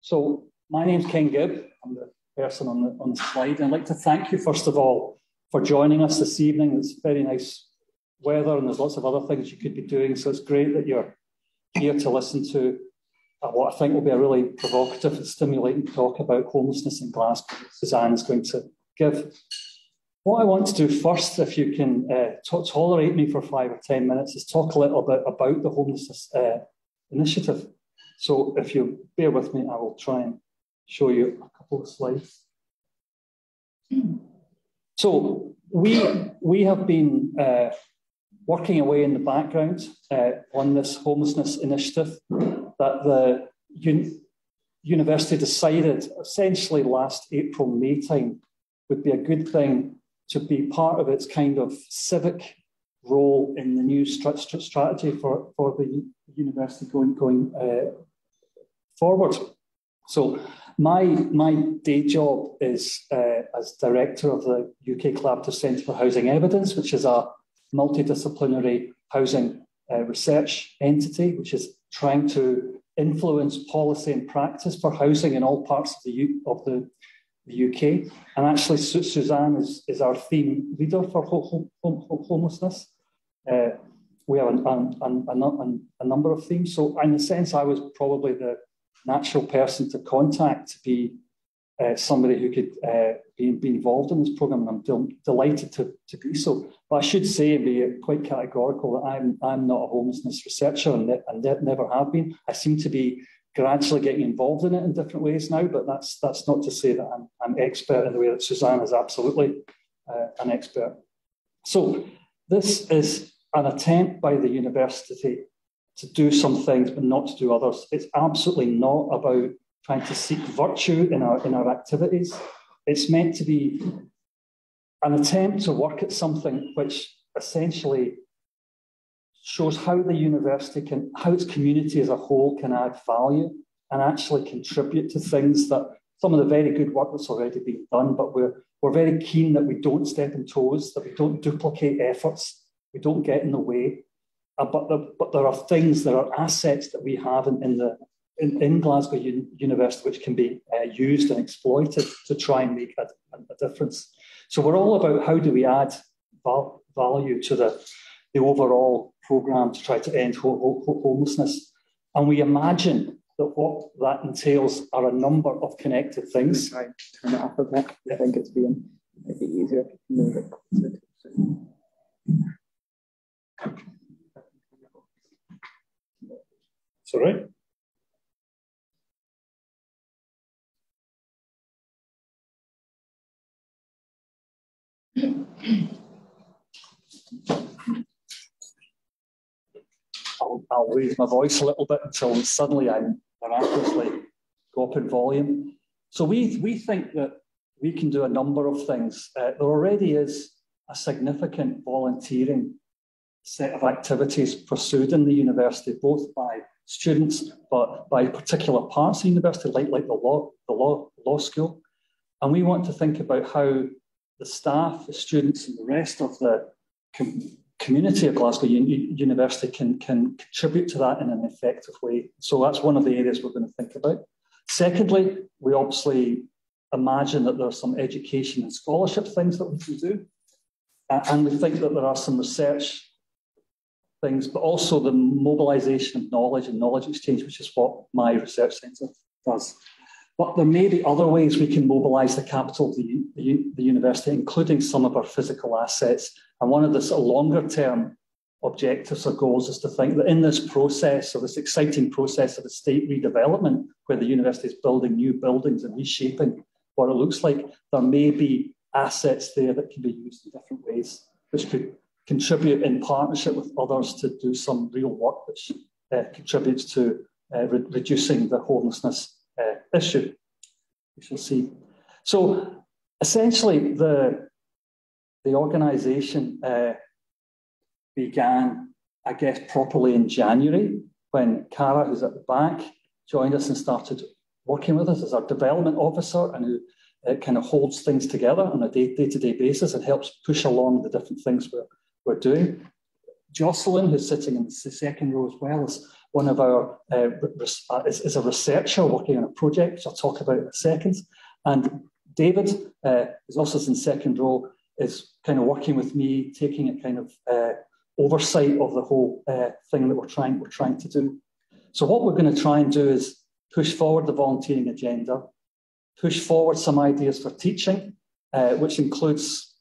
So my name's Ken Gibb. I'm the person on the slide. And I'd like to thank you, first of all, for joining us this evening. It's very nice weather and there's lots of other things you could be doing. So it's great that you're here to listen to what I think will be a really provocative and stimulating talk about homelessness in Glasgow. Suzanne is going to give. What I want to do first, if you can tolerate me for 5 or 10 minutes, is talk a little bit about the Homelessness Initiative. So if you bear with me, I will try and show you a couple of slides. So we have been working away in the background on this Homelessness Initiative that the university decided essentially last April, May time would be a good thing to be part of its kind of civic role in the new strategy for the university going forward. So my day job is as director of the UK Collaborative Centre for Housing Evidence, which is a multidisciplinary housing research entity, which is trying to influence policy and practice for housing in all parts of the UK. And actually, Suzanne is our theme leader for homelessness. We have a number of themes. So in a sense, I was probably the natural person to contact to be somebody who could be involved in this programme, and I'm delighted to be so. But I should say and be quite categorical that I'm not a homelessness researcher and never have been. I seem to be gradually getting involved in it in different ways now, but that's not to say that I'm expert in the way that Suzanne is absolutely an expert. So this is an attempt by the university to do some things but not to do others. It's absolutely not about trying to seek virtue in our activities. It's meant to be an attempt to work at something which essentially shows how the university how its community as a whole can add value and actually contribute to things that some of the very good work that's already been done, but we're very keen that we don't step on toes, that we don't duplicate efforts, we don't get in the way. But there are things, there are assets that we have in Glasgow University which can be used and exploited to try and make a difference. So we're all about how do we add value to the overall programme to try to end homelessness. And we imagine that what that entails are a number of connected things. Try turn it up a bit. I think it's being maybe easier to move it. It's all right. I'll raise my voice a little bit until suddenly I miraculously go up in volume. So we think that we can do a number of things. There already is a significant volunteering set of activities pursued in the university, both by students, but by particular parts of the university, like the law school. And we want to think about how the staff, the students, and the rest of the community of Glasgow University can contribute to that in an effective way. So that's one of the areas we're going to think about. Secondly, we obviously imagine that there are some education and scholarship things that we can do. And we think that there are some research things, but also the mobilisation of knowledge and knowledge exchange, which is what my research centre does. But there may be other ways we can mobilise the capital of the university, including some of our physical assets. And one of the sort of longer-term objectives or goals is to think that in this process, or this exciting process of estate redevelopment, where the university is building new buildings and reshaping what it looks like, there may be assets there that can be used in different ways, which could contribute in partnership with others to do some real work which contributes to reducing the homelessness issue. We shall see. So essentially, the organisation began, I guess, properly in January when Cara, who's at the back, joined us and started working with us as our development officer and who kind of holds things together on a day-to-day basis and helps push along the different things we're doing. Jocelyn, who's sitting in the second row as well, is one of our is a researcher working on a project, which I'll talk about in a second. And David, who's also in second row, is kind of working with me, taking a kind of oversight of the whole thing that we're trying to do. So what we're going to try and do is push forward the volunteering agenda, push forward some ideas for teaching, which includes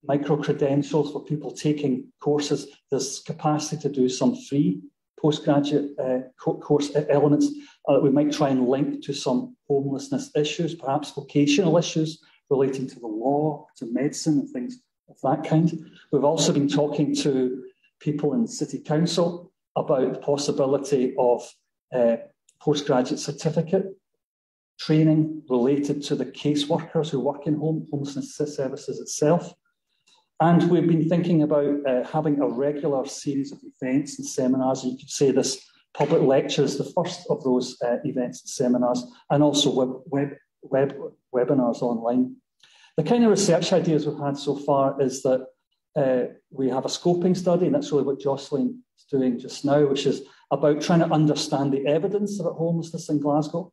micro-credentials for people taking courses. There's capacity to do some free postgraduate course elements that we might try and link to some homelessness issues, perhaps vocational issues relating to the law, to medicine and things of that kind. We've also been talking to people in City Council about the possibility of postgraduate certificate training related to the caseworkers who work in homelessness services itself. And we've been thinking about having a regular series of events and seminars. And you could say this public lecture is the first of those events and seminars, and also webinars online. The kind of research ideas we've had so far is that we have a scoping study, and that's really what Jocelyn is doing just now, which is about trying to understand the evidence about homelessness in Glasgow.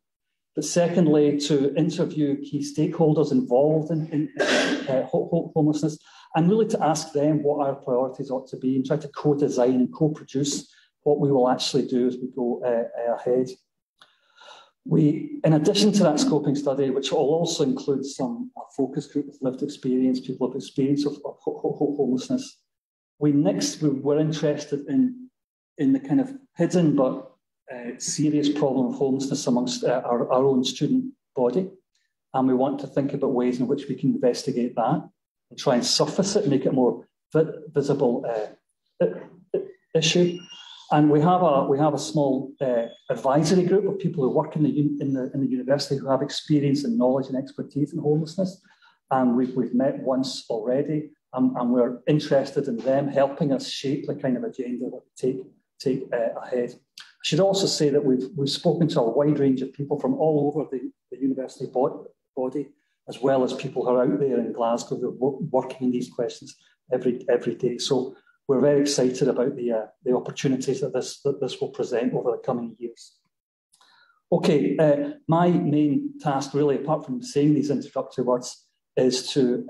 But secondly, to interview key stakeholders involved in homelessness, and really to ask them what our priorities ought to be and try to co-design and co-produce what we will actually do as we go ahead. In addition to that scoping study, which will also include some focus group with lived experience, people with experience of homelessness, we were interested in the kind of hidden but serious problem of homelessness amongst our own student body. And we want to think about ways in which we can investigate that and try and surface it, make it more visible issue. And we have a small advisory group of people who work in the university who have experience and knowledge and expertise in homelessness. And we've met once already, and we're interested in them helping us shape the kind of agenda that we take ahead. I should also say that we've spoken to a wide range of people from all over the university body, as well as people who are out there in Glasgow who are working in these questions every day. So we're very excited about the opportunities that this will present over the coming years. Okay, my main task really, apart from saying these introductory words, is to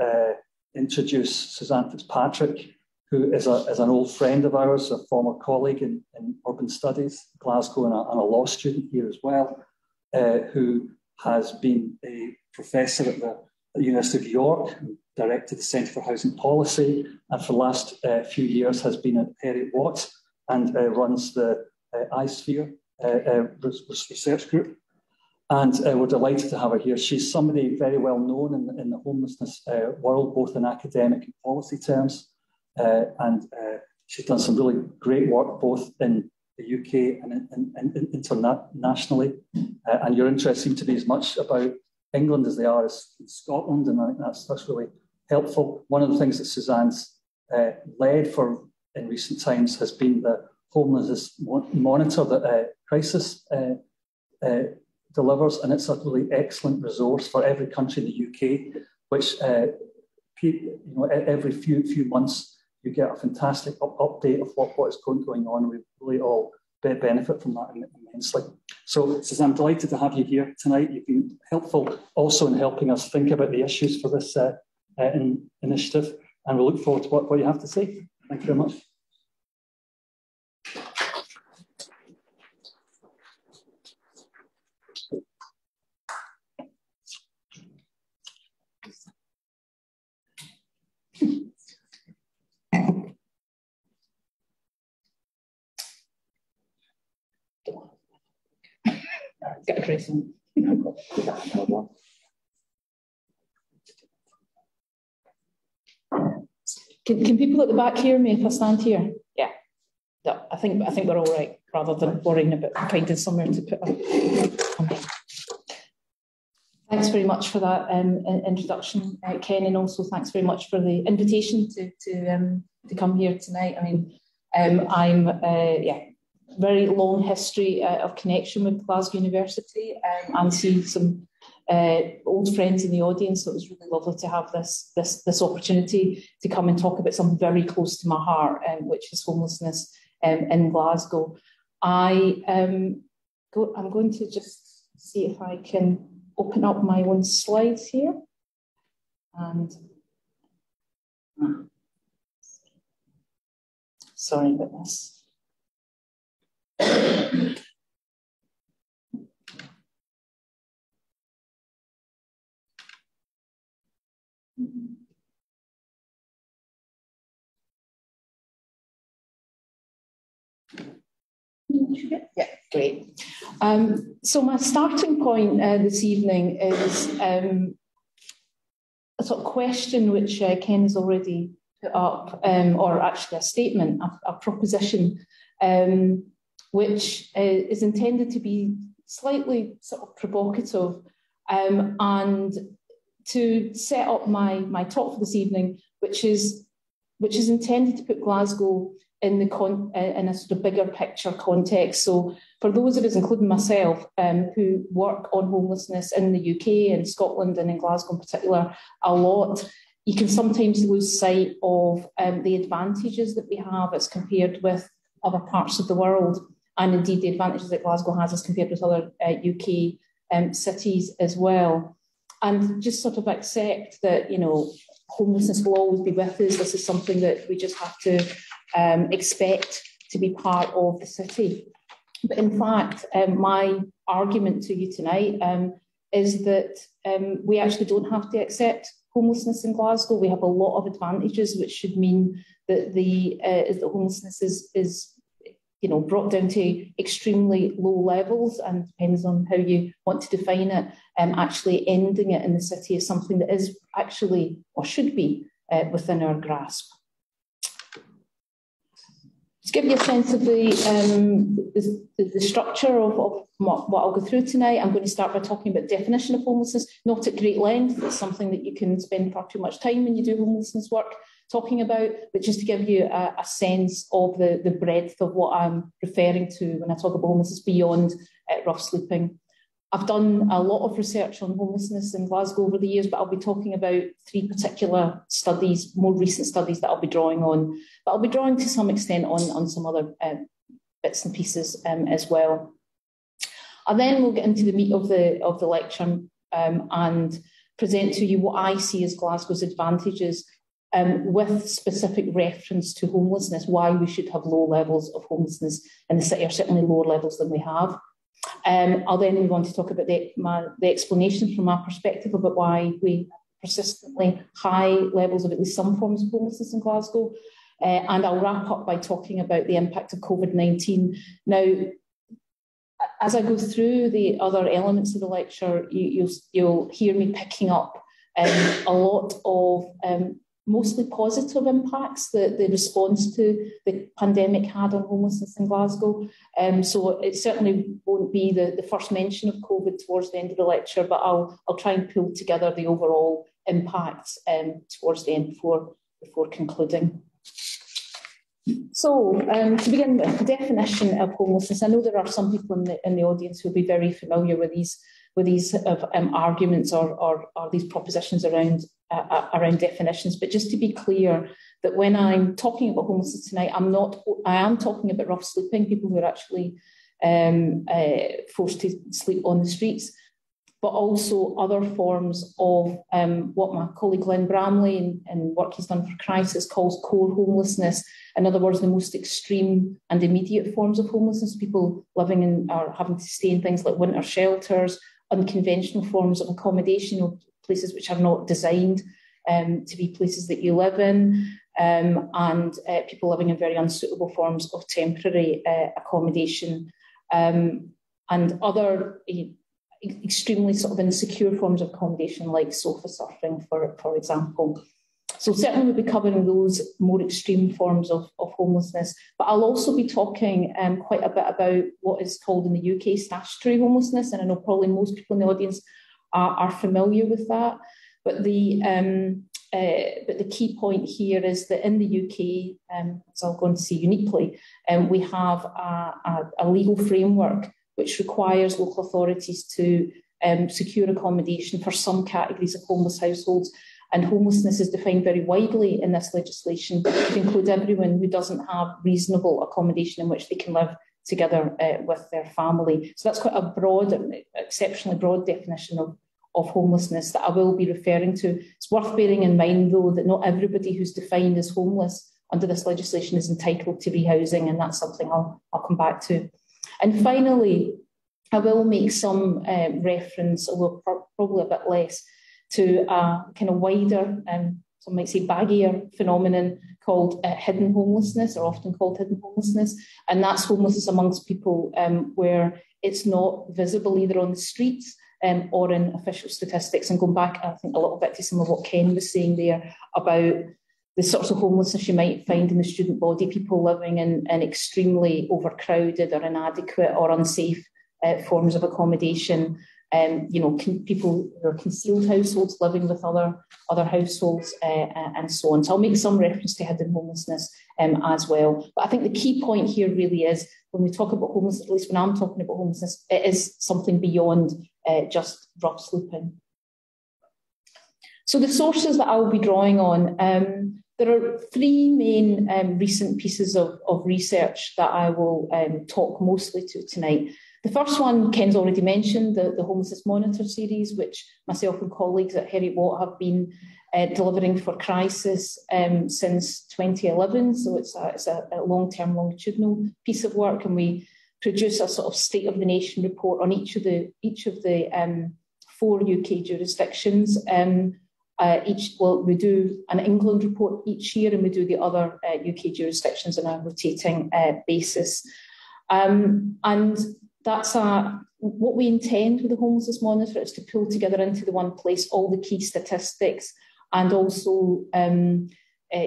introduce Suzanne Fitzpatrick, who is an old friend of ours, a former colleague in urban studies, Glasgow, and a law student here as well, who has been a professor at the University of York, directed the Centre for Housing Policy, and for the last few years has been at Heriot Watt and runs the iSphere research group. And we're delighted to have her here. She's somebody very well known in the homelessness world, both in academic and policy terms. And she's done some really great work both in the UK and internationally. And your interests seem to be as much about England as they are as in Scotland, and I think that's really helpful. One of the things that Suzanne's led for in recent times has been the Homelessness Monitor that Crisis delivers, and it's a really excellent resource for every country in the UK, which every few months you get a fantastic update of what is going on. We really all benefit from that immensely. So, Suzanne, I'm delighted to have you here tonight. You've been helpful also in helping us think about the issues for this initiative, and we look forward to what you have to say. Thank you very much. Get a dress on. Can people at the back hear me if I stand here? Yeah. No, I think we're all right, rather than worrying about finding somewhere to put on. Thanks very much for that introduction, Ken, and also thanks very much for the invitation to come here tonight. I mean, I'm very long history of connection with Glasgow University, and see some old friends in the audience. So it was really lovely to have this opportunity to come and talk about something very close to my heart, which is homelessness in Glasgow. I'm going to just see if I can open up my own slides here. And sorry about this. Yeah, great. So my starting point this evening is a sort of question which Ken has already put up, or actually a statement, a proposition, which is intended to be slightly sort of provocative, and to set up my talk for this evening, which is intended to put Glasgow in a sort of bigger picture context. So for those of us, including myself, who work on homelessness in the UK and Scotland and in Glasgow in particular a lot, you can sometimes lose sight of the advantages that we have as compared with other parts of the world, and indeed the advantages that Glasgow has as compared with other UK cities as well. And just sort of accept that, you know, homelessness will always be with us. This is something that we just have to expect to be part of the city. But in fact, my argument to you tonight is that we actually don't have to accept homelessness in Glasgow. We have a lot of advantages, which should mean that the homelessness is you know, brought down to extremely low levels, and depends on how you want to define it, actually ending it in the city is something that is actually, or should be, within our grasp. To give you a sense of the structure of what I'll go through tonight, I'm going to start by talking about definition of homelessness, not at great length. It's something that you can spend far too much time when you do homelessness work talking about, but just to give you a sense of the breadth of what I'm referring to when I talk about homelessness beyond rough sleeping. I've done a lot of research on homelessness in Glasgow over the years, but I'll be talking about 3 particular studies, more recent studies that I'll be drawing on. But I'll be drawing to some extent on some other bits and pieces as well. And then we'll get into the meat of the lecture and present to you what I see as Glasgow's advantages, with specific reference to homelessness, why we should have low levels of homelessness in the city, or certainly lower levels than we have. I'll then move on to talk about the explanation from my perspective about why we persistently high levels of at least some forms of homelessness in Glasgow. And I'll wrap up by talking about the impact of COVID-19. Now, as I go through the other elements of the lecture, you'll hear me picking up a lot of mostly positive impacts that the response to the pandemic had on homelessness in Glasgow. So it certainly won't be the first mention of COVID towards the end of the lecture, but I'll try and pull together the overall impacts towards the end before concluding. So to begin with, the definition of homelessness. I know there are some people in the audience who will be very familiar with these arguments or these propositions around definitions. But just to be clear, that when I'm talking about homelessness tonight, I am talking about rough sleeping, people who are actually forced to sleep on the streets, but also other forms of what my colleague Glenn Bramley and work he's done for Crisis calls core homelessness. In other words, the most extreme and immediate forms of homelessness, people living in or having to stay in things like winter shelters, unconventional forms of accommodation, or places which are not designed to be places that you live in, and people living in very unsuitable forms of temporary accommodation, and other extremely sort of insecure forms of accommodation like sofa surfing, for example. So certainly we'll be covering those more extreme forms of homelessness, but I'll also be talking quite a bit about what is called in the UK statutory homelessness, and I know probably most people in the audience are familiar with that. But the key point here is that in the UK, as I'll go on to see uniquely, we have a legal framework which requires local authorities to secure accommodation for some categories of homeless households. And homelessness is defined very widely in this legislation to include everyone who doesn't have reasonable accommodation in which they can live together with their family. So that's quite a broad, exceptionally broad definition of homelessness that I will be referring to. It's worth bearing in mind, though, that not everybody who's defined as homeless under this legislation is entitled to rehousing, and that's something I'll come back to. And finally, I will make some reference, although probably a bit less, to a kind of wider, some might say baggier phenomenon called hidden homelessness, or often called hidden homelessness. And that's homelessness amongst people where it's not visible either on the streets or in official statistics. And going back, I think, a little bit to some of what Ken was saying there about the sorts of homelessness you might find in the student body, people living in extremely overcrowded or inadequate or unsafe forms of accommodation. People who are concealed households living with other households and so on. So I'll make some reference to hidden homelessness as well. But I think the key point here really is when we talk about homelessness, at least when I'm talking about homelessness, it is something beyond just rough sleeping. So the sources that I will be drawing on, there are three main recent pieces of research that I will talk mostly to tonight. The first one, Ken's already mentioned, the Homelessness Monitor series, which myself and colleagues at Heriot-Watt have been delivering for Crisis since 2011. So it's a long-term, longitudinal piece of work, and we produce a sort of state of the nation report on each of the 4 UK jurisdictions. We do an England report each year, and we do the other UK jurisdictions on a rotating basis. And that's what we intend with the Homelessness Monitor is to pull together into the one place all the key statistics and also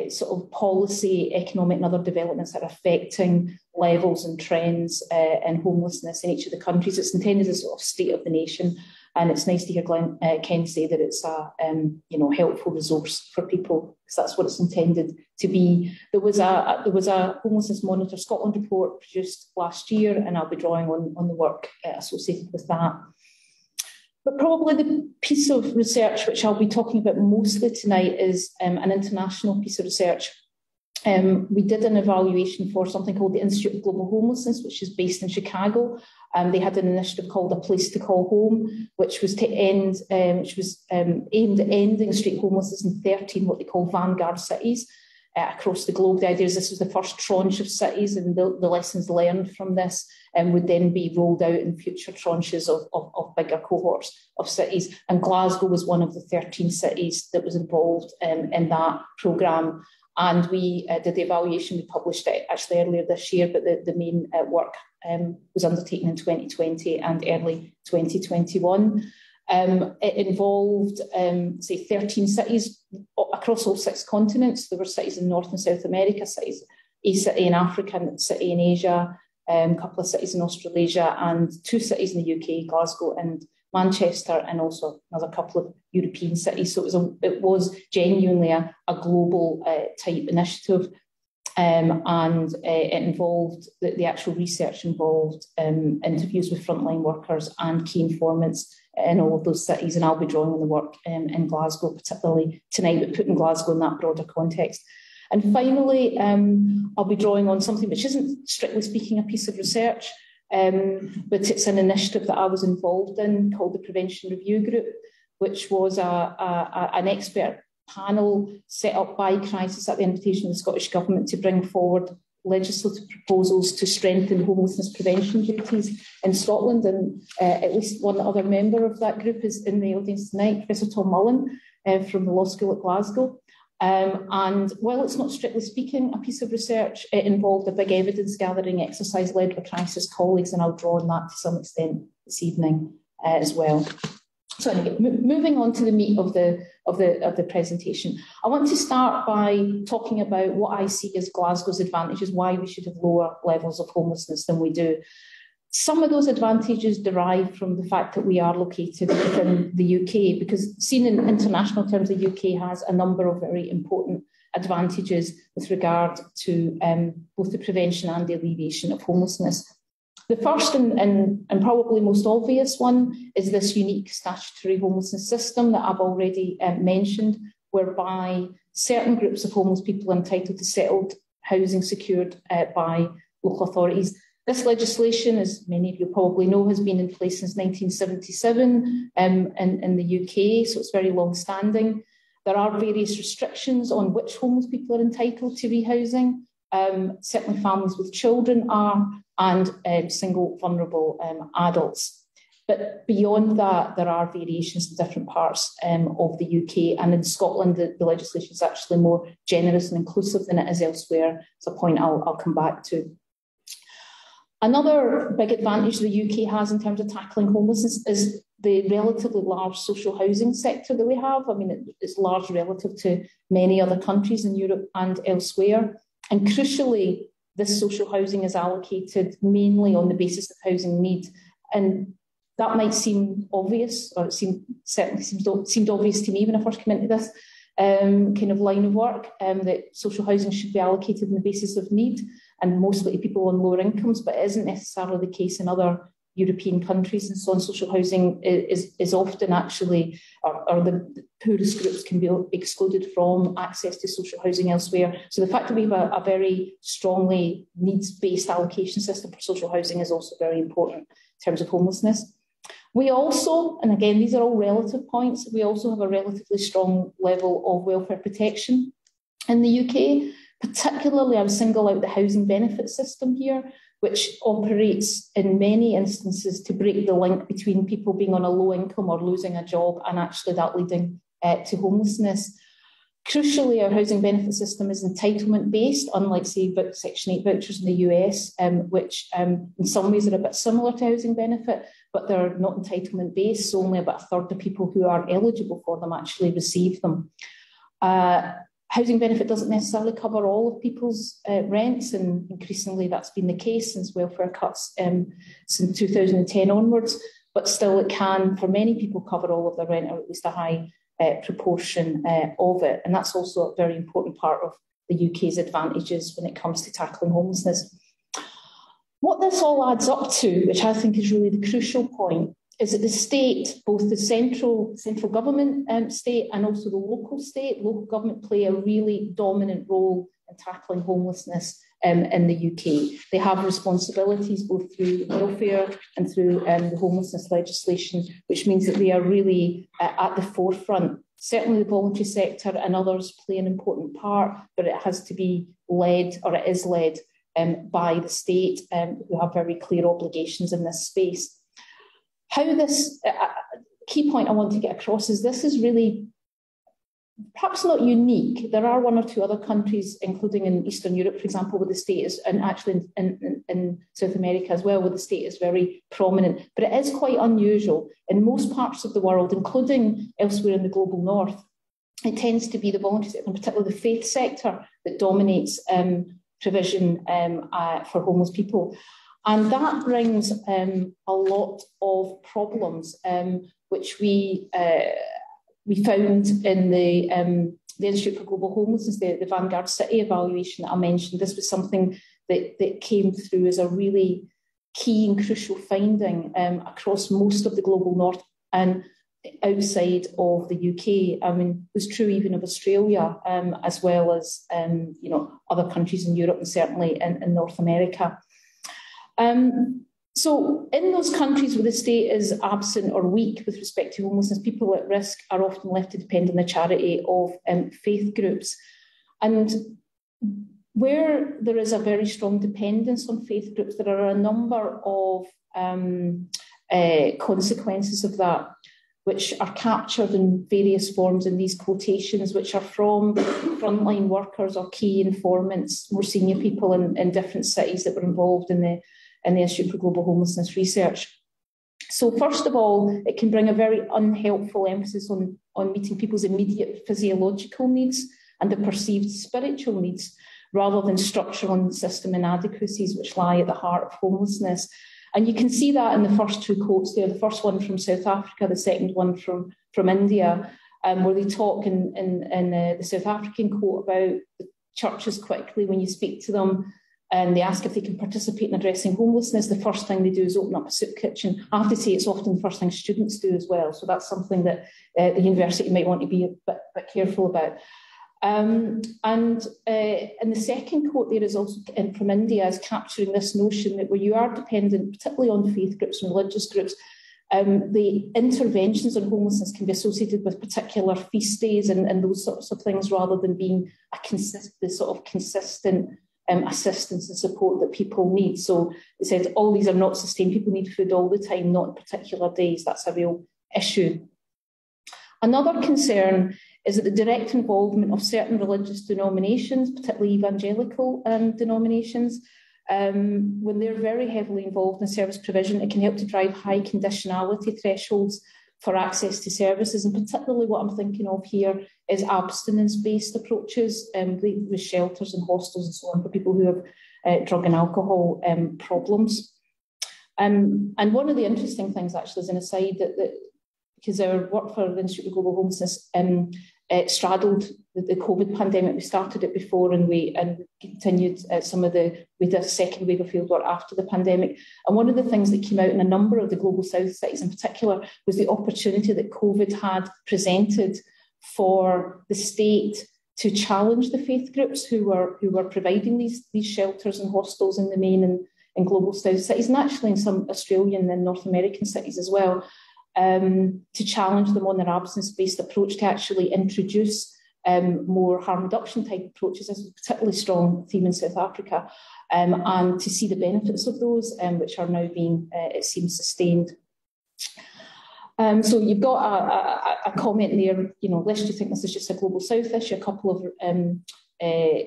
sort of policy, economic and other developments that are affecting levels and trends in homelessness in each of the countries. It's intended as a sort of state of the nation. And it's nice to hear Ken say that it's a helpful resource for people, because that's what it's intended to be. There was a Homelessness Monitor Scotland report produced last year, and I'll be drawing on the work associated with that. But probably the piece of research which I'll be talking about mostly tonight is an international piece of research. We did an evaluation for something called the Institute of Global Homelessness, which is based in Chicago. They had an initiative called A Place to Call Home, which was aimed at ending street homelessness in 13 what they call vanguard cities across the globe. The idea is this was the first tranche of cities, and the lessons learned from this would then be rolled out in future tranches of bigger cohorts of cities. And Glasgow was one of the 13 cities that was involved in that programme. And we did the evaluation, we published it actually earlier this year, but the main work was undertaken in 2020 and early 2021. It involved, 13 cities across all 6 continents. There were cities in North and South America, a city in Africa, and a city in Asia, a couple of cities in Australasia, and 2 cities in the UK, Glasgow and Manchester, and also another couple of European cities. So it was genuinely a global type initiative, and it involved, the actual research involved interviews with frontline workers and key informants in all of those cities, and I'll be drawing on the work in Glasgow particularly tonight, but putting Glasgow in that broader context. And finally, I'll be drawing on something which isn't, strictly speaking, a piece of research, but it's an initiative that I was involved in called the Prevention Review Group, which was an expert panel set up by Crisis at the invitation of the Scottish Government to bring forward legislative proposals to strengthen homelessness prevention duties in Scotland. And at least one other member of that group is in the audience tonight, Professor Tom Mullen from the Law School at Glasgow. And while it's not strictly speaking a piece of research, it involved a big evidence gathering exercise led by Crisis colleagues, and I'll draw on that to some extent this evening as well. So anyway, moving on to the meat of the presentation, I want to start by talking about what I see as Glasgow's advantages, why we should have lower levels of homelessness than we do. Some of those advantages derive from the fact that we are located within the UK, because seen in international terms, the UK has a number of very important advantages with regard to both the prevention and the alleviation of homelessness. The first and probably most obvious one is this unique statutory homelessness system that I've already mentioned, whereby certain groups of homeless people are entitled to settled housing secured by local authorities, This legislation, as many of you probably know, has been in place since 1977 in the UK, so it's very long-standing. There are various restrictions on which homeless people are entitled to rehousing. Certainly families with children are, and single vulnerable adults. But beyond that, there are variations in different parts of the UK, and in Scotland, the legislation is actually more generous and inclusive than it is elsewhere. It's a point I'll come back to. Another big advantage the UK has in terms of tackling homelessness is the relatively large social housing sector that we have. I mean, it's large relative to many other countries in Europe and elsewhere. And crucially, this social housing is allocated mainly on the basis of housing need. And that might seem obvious, or it certainly seemed obvious to me when I first came into this kind of line of work, that social housing should be allocated on the basis of need, and mostly to people on lower incomes, but it isn't necessarily the case in other European countries. And so on, social housing is often actually, or the poorest groups can be excluded from access to social housing elsewhere. So the fact that we have a very strongly needs-based allocation system for social housing is also very important in terms of homelessness. We also, and again, these are all relative points, we also have a relatively strong level of welfare protection in the UK. Particularly, I would single out the housing benefit system here, which operates in many instances to break the link between people being on a low income or losing a job and actually that leading to homelessness. Crucially, our housing benefit system is entitlement-based, unlike, say, Section 8 vouchers in the US, which in some ways are a bit similar to housing benefit, but they're not entitlement-based, so only about a third of people who are eligible for them actually receive them. Housing benefit doesn't necessarily cover all of people's rents, and increasingly that's been the case since welfare cuts since 2010 onwards, but still it can, for many people, cover all of their rent, or at least a high proportion of it. And that's also a very important part of the UK's advantages when it comes to tackling homelessness. What this all adds up to, which I think is really the crucial point, is that the state, both the central government state and also the local government play a really dominant role in tackling homelessness in the UK. They have responsibilities both through welfare and through the homelessness legislation, which means that they are really at the forefront. Certainly the voluntary sector and others play an important part, but it has to be led, or it is led, by the state, who have very clear obligations in this space. How this, key point I want to get across is this is really perhaps not unique. There are one or two other countries, including in Eastern Europe, for example, where the state is, and actually in South America as well, where the state is very prominent. But it is quite unusual. In most parts of the world, including elsewhere in the global north, it tends to be the voluntary sector, and particularly the faith sector, that dominates provision for homeless people. And that brings a lot of problems, which we found in the Institute for Global Homelessness, the Vanguard City evaluation that I mentioned. This was something that came through as a really key and crucial finding across most of the global north and outside of the UK. I mean, it was true even of Australia, as well as other countries in Europe and certainly in North America. So in those countries where the state is absent or weak with respect to homelessness, people at risk are often left to depend on the charity of faith groups. And where there is a very strong dependence on faith groups, there are a number of consequences of that, which are captured in various forms in these quotations, which are from frontline workers or key informants, more senior people in different cities that were involved in the Institute for Global Homelessness research. So first of all, it can bring a very unhelpful emphasis on meeting people's immediate physiological needs and the perceived spiritual needs, rather than structural and system inadequacies which lie at the heart of homelessness. And you can see that in the first two quotes there, the first one from South Africa, the second one from India, where they talk in the South African quote about the churches quickly when you speak to them and they ask if they can participate in addressing homelessness. The first thing they do is open up a soup kitchen. I have to say it's often the first thing students do as well. So that's something that the university might want to be a bit careful about. And the second quote there is also from India, is capturing this notion that where you are dependent, particularly on faith groups and religious groups, the interventions on homelessness can be associated with particular feast days and those sorts of things, rather than being the sort of consistent assistance and support that people need. So it says all these are not sustained. People need food all the time, not on particular days. That's a real issue. Another concern is that the direct involvement of certain religious denominations, particularly evangelical denominations, when they're very heavily involved in service provision, it can help to drive high conditionality thresholds for access to services. And particularly what I'm thinking of here is abstinence-based approaches with shelters and hostels and so on for people who have drug and alcohol problems. And one of the interesting things, actually, as an aside, that because our work for the Institute of Global Homelessness straddled the COVID pandemic. We started it before and we continued with a second wave of fieldwork after the pandemic. And one of the things that came out in a number of the Global South cities in particular was the opportunity that COVID had presented for the state to challenge the faith groups who were providing these shelters and hostels in the main and in Global South cities, and actually in some Australian and North American cities as well. To challenge them on their absence-based approach, to actually introduce more harm reduction type approaches. This was a particularly strong theme in South Africa, and to see the benefits of those, which are now being, it seems, sustained. So you've got a comment there, lest you think this is just a Global South issue, a couple of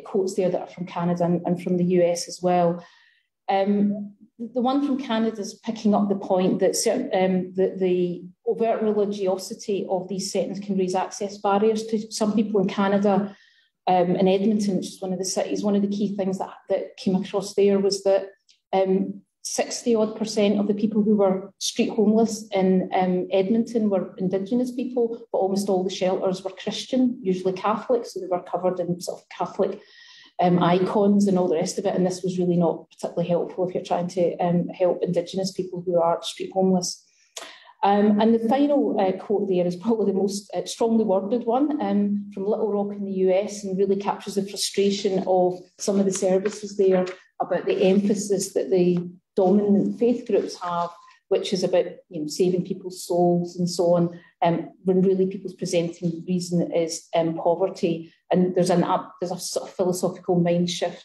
quotes there that are from Canada and from the US as well. The one from Canada is picking up the point that the overt religiosity of these settings can raise access barriers to some people in Canada. In Edmonton, which is one of the cities, one of the key things that came across there was that 60% of the people who were street homeless in Edmonton were Indigenous people, but almost all the shelters were Christian, usually Catholic, so they were covered in sort of Catholic icons and all the rest of it, and this was really not particularly helpful if you're trying to help Indigenous people who are street homeless. And the final quote there is probably the most strongly worded one from Little Rock in the US, and really captures the frustration of some of the services there about the emphasis that the dominant faith groups have, which is about saving people's souls and so on, when really people's presenting reason is poverty. And there's a sort of philosophical mindset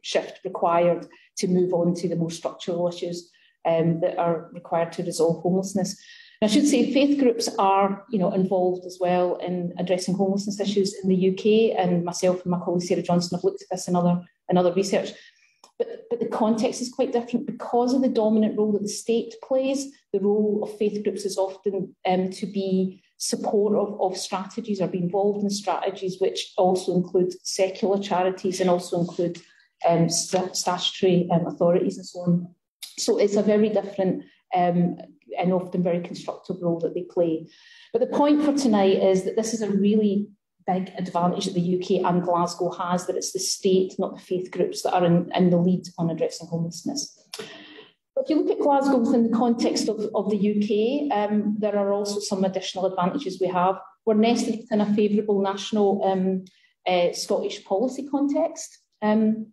shift required to move on to the more structural issues that are required to resolve homelessness. And I should say faith groups are involved as well in addressing homelessness issues in the UK, and myself and my colleague Sarah Johnson have looked at this in other research. But the context is quite different because of the dominant role that the state plays. The role of faith groups is often to be supportive of strategies or be involved in strategies which also include secular charities and also include statutory authorities and so on. So it's a very different and often very constructive role that they play. But the point for tonight is that this is a really big advantage that the UK and Glasgow has, that it's the state, not the faith groups, that are in the lead on addressing homelessness. But if you look at Glasgow within the context of the UK, there are also some additional advantages we have. We're nested within a favourable national Scottish policy context, I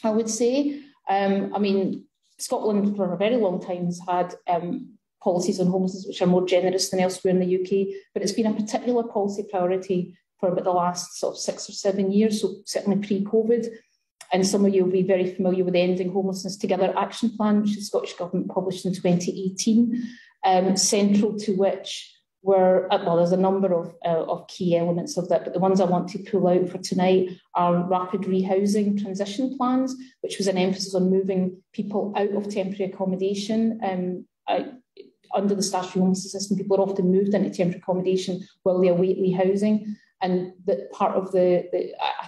would say. Scotland for a very long time has had policies on homelessness which are more generous than elsewhere in the UK, but it's been a particular policy priority for about the last sort of 6 or 7 years, so certainly pre-COVID. And some of you will be very familiar with the Ending Homelessness Together Action Plan, which the Scottish Government published in 2018, central to which were, there's a number of key elements of that, but the ones I want to pull out for tonight are rapid rehousing transition plans, which was an emphasis on moving people out of temporary accommodation. Under the statutory homelessness system, people are often moved into temporary accommodation while they await rehousing. And that part of a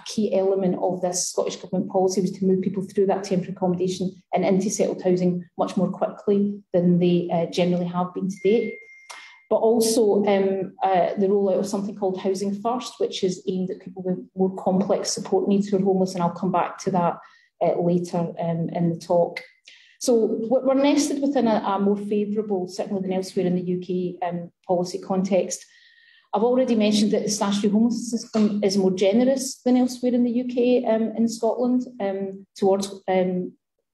key element of this Scottish Government policy was to move people through that temporary accommodation and into settled housing much more quickly than they generally have been to date. But also the rollout of something called Housing First, which is aimed at people with more complex support needs who are homeless, and I'll come back to that later in the talk. So we're nested within a more favourable, certainly than elsewhere in the UK policy context. I've already mentioned that the statutory homelessness system is more generous than elsewhere in the UK in Scotland towards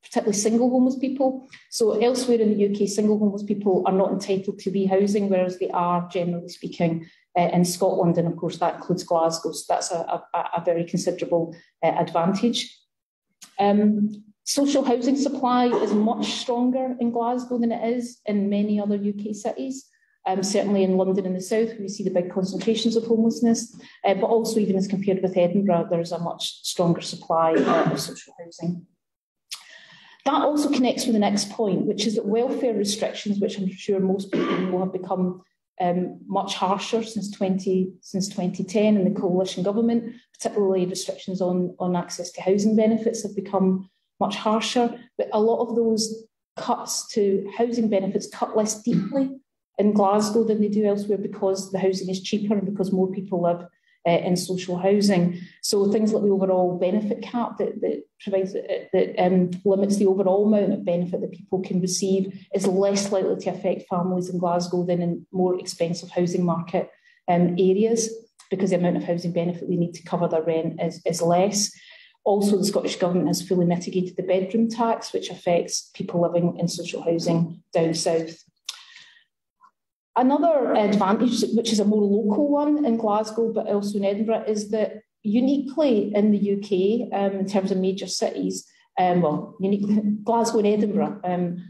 particularly single homeless people. So elsewhere in the UK, single homeless people are not entitled to rehousing, whereas they are, generally speaking, in Scotland. And of course, that includes Glasgow. So that's a very considerable advantage. Social housing supply is much stronger in Glasgow than it is in many other UK cities. Certainly in London and the south, where we see the big concentrations of homelessness, but also even as compared with Edinburgh, there's a much stronger supply of social housing. That also connects with the next point, which is that welfare restrictions, which I'm sure most people know have become much harsher since 2010 in the coalition government, particularly restrictions on access to housing benefits have become much harsher. But a lot of those cuts to housing benefits cut less deeply in Glasgow than they do elsewhere, because the housing is cheaper and because more people live in social housing. So things like the overall benefit cap that provides that limits the overall amount of benefit that people can receive is less likely to affect families in Glasgow than in more expensive housing market areas, because the amount of housing benefit they need to cover their rent is less. Also, the Scottish Government has fully mitigated the bedroom tax, which affects people living in social housing down south. Another advantage, which is a more local one in Glasgow, but also in Edinburgh, is that uniquely in the UK, in terms of major cities, uniquely Glasgow and Edinburgh,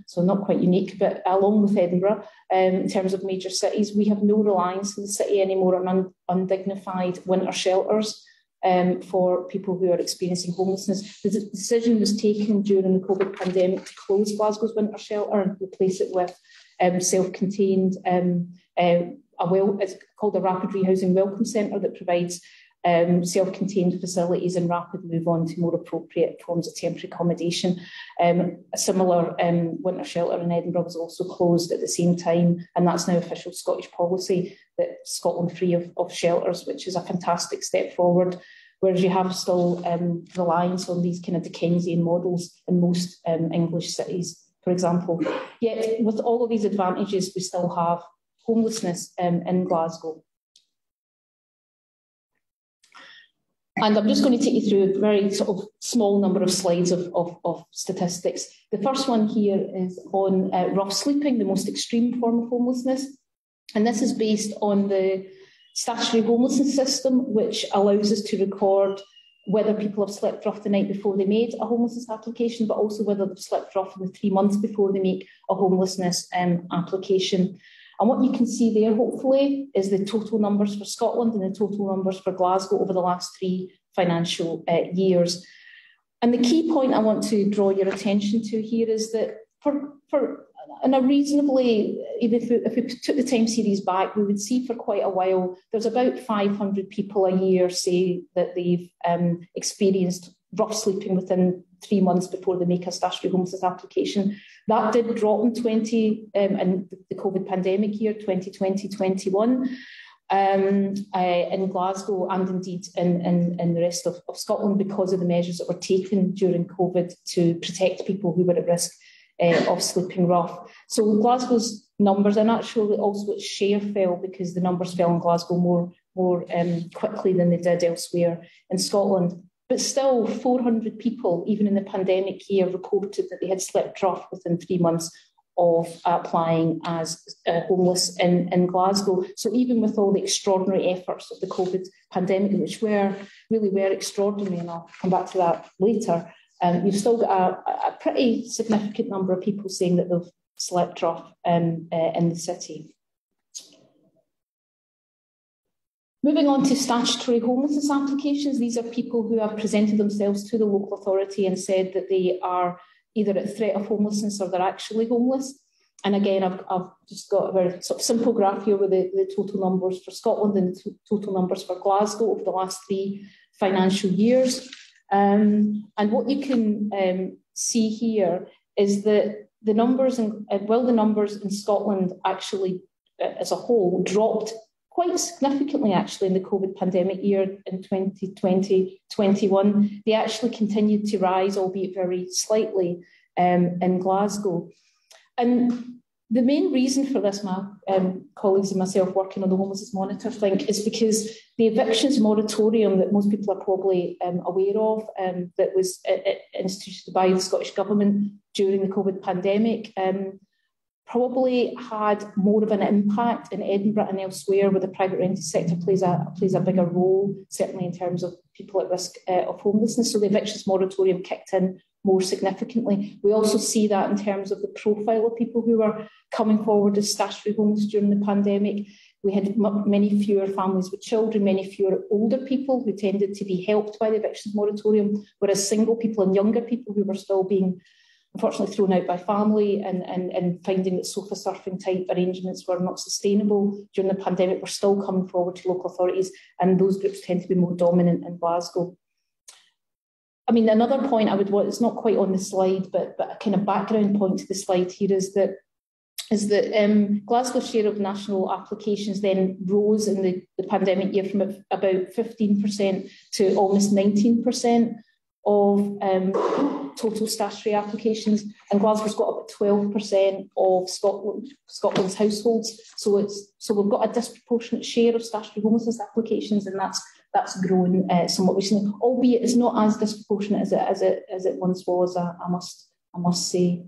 so not quite unique, but along with Edinburgh, in terms of major cities, we have no reliance in the city anymore on undignified winter shelters for people who are experiencing homelessness. The decision was taken during the COVID pandemic to close Glasgow's winter shelter and replace it with self-contained, it's called a rapid rehousing welcome centre that provides self-contained facilities and rapid move on to more appropriate forms of temporary accommodation. A similar winter shelter in Edinburgh was also closed at the same time, and that's now official Scottish policy, that Scotland free of shelters, which is a fantastic step forward, whereas you have still reliance on these kind of Dickensian models in most English cities, for example. Yet, with all of these advantages, we still have homelessness in Glasgow. And I'm just going to take you through a very sort of small number of slides of statistics. The first one here is on rough sleeping, the most extreme form of homelessness. And this is based on the statutory homelessness system, which allows us to record whether people have slept rough the night before they made a homelessness application, but also whether they've slept rough in the 3 months before they make a homelessness application. And what you can see there, hopefully, is the total numbers for Scotland and the total numbers for Glasgow over the last 3 financial years. And the key point I want to draw your attention to here is that in a reasonably, even if we took the time series back, we would see for quite a while, there's about 500 people a year say that they've experienced rough sleeping within 3 months before they make a statutory homelessness application. That did drop in the COVID pandemic year, 2020-21, in Glasgow and indeed in the rest of Scotland, because of the measures that were taken during COVID to protect people who were at risk of sleeping rough. So Glasgow's numbers, and actually also its share fell because the numbers fell in Glasgow more quickly than they did elsewhere in Scotland. But still, 400 people, even in the pandemic year, reported that they had slept rough within 3 months of applying as homeless in Glasgow. So even with all the extraordinary efforts of the COVID pandemic, which really were extraordinary, and I'll come back to that later, you've still got a pretty significant number of people saying that they've slept rough in the city. Moving on to statutory homelessness applications, these are people who have presented themselves to the local authority and said that they are either at threat of homelessness or they're actually homeless. And again, I've just got a very sort of simple graph here with the total numbers for Scotland and the total numbers for Glasgow over the last 3 financial years. And what you can see here is that the numbers in Scotland actually, as a whole, dropped quite significantly actually in the COVID pandemic year in 2020-21. They actually continued to rise, albeit very slightly, in Glasgow. And The main reason for this, my colleagues and myself working on the Homelessness Monitor think, is because the evictions moratorium that most people are probably aware of, that was instituted by the Scottish Government during the COVID pandemic, probably had more of an impact in Edinburgh and elsewhere, where the private rented sector plays a bigger role, certainly in terms of people at risk of homelessness. So the evictions moratorium kicked in more significantly. We also see that in terms of the profile of people who are coming forward as statutory homeless during the pandemic. We had many fewer families with children, many fewer older people who tended to be helped by the evictions moratorium, whereas single people and younger people who were still being unfortunately thrown out by family and finding that sofa surfing type arrangements were not sustainable during the pandemic were still coming forward to local authorities, and those groups tend to be more dominant in Glasgow. I mean, another point I would want, it's not quite on the slide, but a kind of background point to the slide here is that Glasgow's share of national applications then rose in the pandemic year from about 15% to almost 19% of total statutory applications, and Glasgow's got about 12% of Scotland's households. So we've got a disproportionate share of statutory homelessness applications, and that's grown somewhat recently, albeit it's not as disproportionate as it once was. I must say.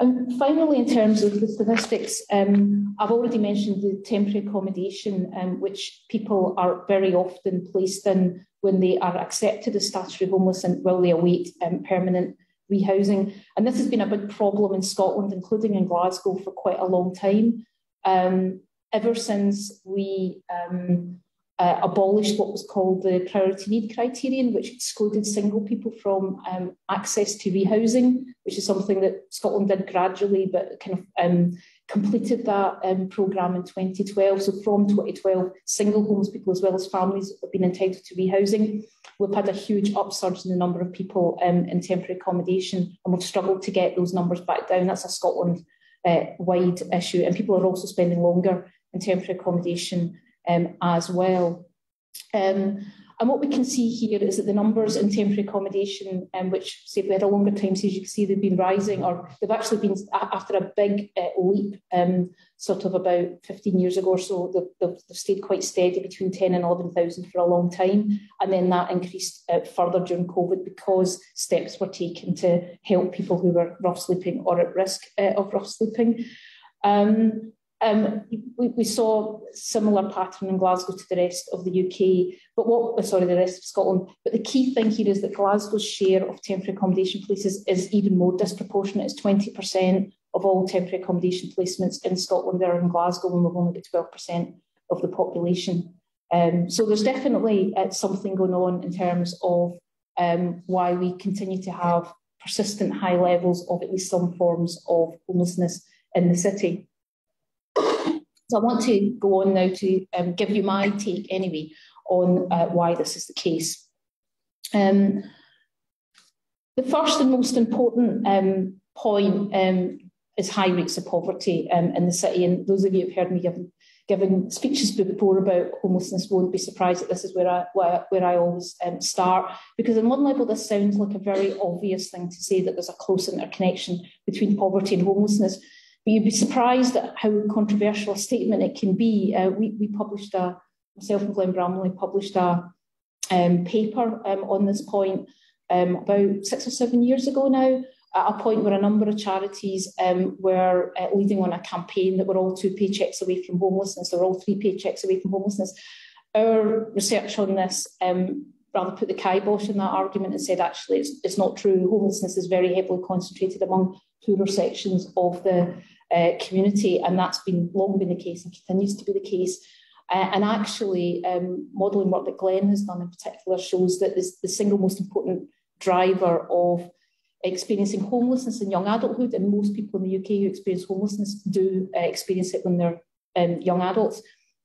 And finally, in terms of the statistics, I've already mentioned the temporary accommodation, which people are very often placed in when they are accepted as statutory homeless and while they await permanent rehousing. And this has been a big problem in Scotland, including in Glasgow, for quite a long time. Ever since we abolished what was called the priority need criterion, which excluded single people from access to rehousing, which is something that Scotland did gradually, but kind of completed that programme in 2012. So from 2012, single homeless people as well as families have been entitled to rehousing. We've had a huge upsurge in the number of people in temporary accommodation, and we've struggled to get those numbers back down. That's a Scotland-wide issue, and people are also spending longer in temporary accommodation as well. And what we can see here is that the numbers in temporary accommodation, which say we had a longer time series, you can see they've been rising, or they've actually been, after a big leap, sort of about 15 years ago or so, they've stayed quite steady between 10 and 11,000 for a long time. And then that increased further during COVID because steps were taken to help people who were rough sleeping or at risk of rough sleeping. We saw a similar pattern in Glasgow to the rest of the UK, the rest of Scotland. But the key thing here is that Glasgow's share of temporary accommodation places is even more disproportionate. It's 20% of all temporary accommodation placements in Scotland are in Glasgow, and we've only got 12% of the population. So there's definitely something going on in terms of why we continue to have persistent high levels of at least some forms of homelessness in the city. So I want to go on now to give you my take anyway on why this is the case. The first and most important point is high rates of poverty in the city. And those of you who've heard me giving speeches before about homelessness won't be surprised that this is where I always start. Because on one level, this sounds like a very obvious thing to say, that there's a close interconnection between poverty and homelessness. But you'd be surprised at how controversial a statement it can be. We published myself and Glenn Bramley published a paper on this point about 6 or 7 years ago now, at a point where a number of charities were leading on a campaign that were all 2 paychecks away from homelessness, or all 3 paychecks away from homelessness. Our research on this rather put the kibosh on that argument and said, actually, it's not true. Homelessness is very heavily concentrated among poorer sections of the community, and that's long been the case and continues to be the case. And actually, modelling work that Glenn has done in particular shows that the single most important driver of experiencing homelessness in young adulthood, and most people in the UK who experience homelessness do experience it when they're young adults,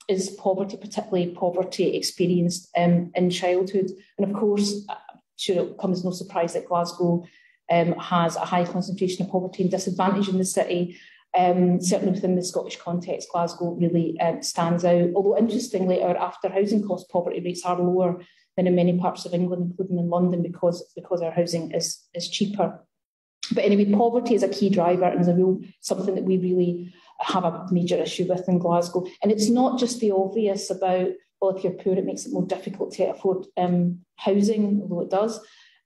is poverty, particularly poverty experienced in childhood. And of course, I'm sure it comes as no surprise that Glasgow has a high concentration of poverty and disadvantage in the city. Certainly within the Scottish context, Glasgow really stands out. Although interestingly, our after housing cost poverty rates are lower than in many parts of England, including in London, because our housing is cheaper. But anyway, poverty is a key driver and is something that we really have a major issue with in Glasgow. And it's not just the obvious about, well, if you're poor, it makes it more difficult to afford housing, although it does.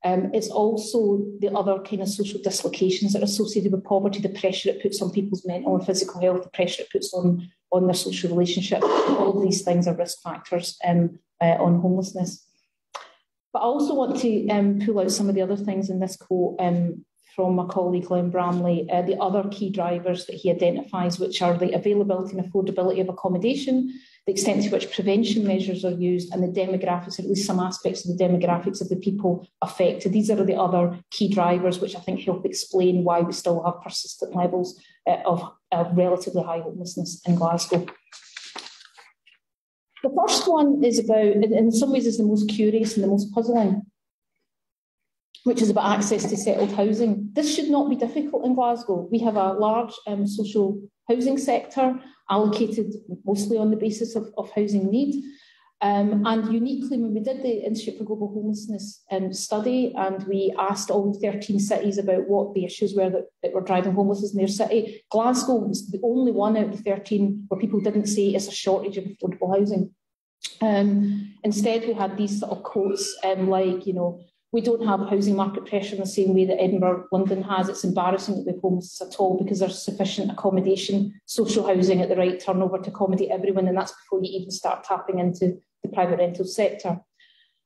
It's also the other kind of social dislocations that are associated with poverty, the pressure it puts on people's mental and physical health, the pressure it puts on their social relationship. All of these things are risk factors on homelessness. But I also want to pull out some of the other things in this quote from my colleague Glenn Bramley, the other key drivers that he identifies, which are the availability and affordability of accommodation, the extent to which prevention measures are used, and the demographics, or at least some aspects of the demographics of the people affected. These are the other key drivers which I think help explain why we still have persistent levels of relatively high homelessness in Glasgow. The first one is about, in some ways, is the most curious and the most puzzling, which is about access to settled housing. This should not be difficult in Glasgow. We have a large social housing sector allocated mostly on the basis of housing need. And uniquely, when we did the Institute for Global Homelessness study, and we asked all 13 cities about what the issues were that were driving homelessness in their city, Glasgow was the only one out of the 13 where people didn't say it's a shortage of affordable housing. Instead, we had these sort of quotes like, you know, we don't have housing market pressure in the same way that Edinburgh, London has. It's embarrassing that we have homelessness at all because there's sufficient accommodation, social housing at the right turnover to accommodate everyone, and that's before you even start tapping into the private rental sector.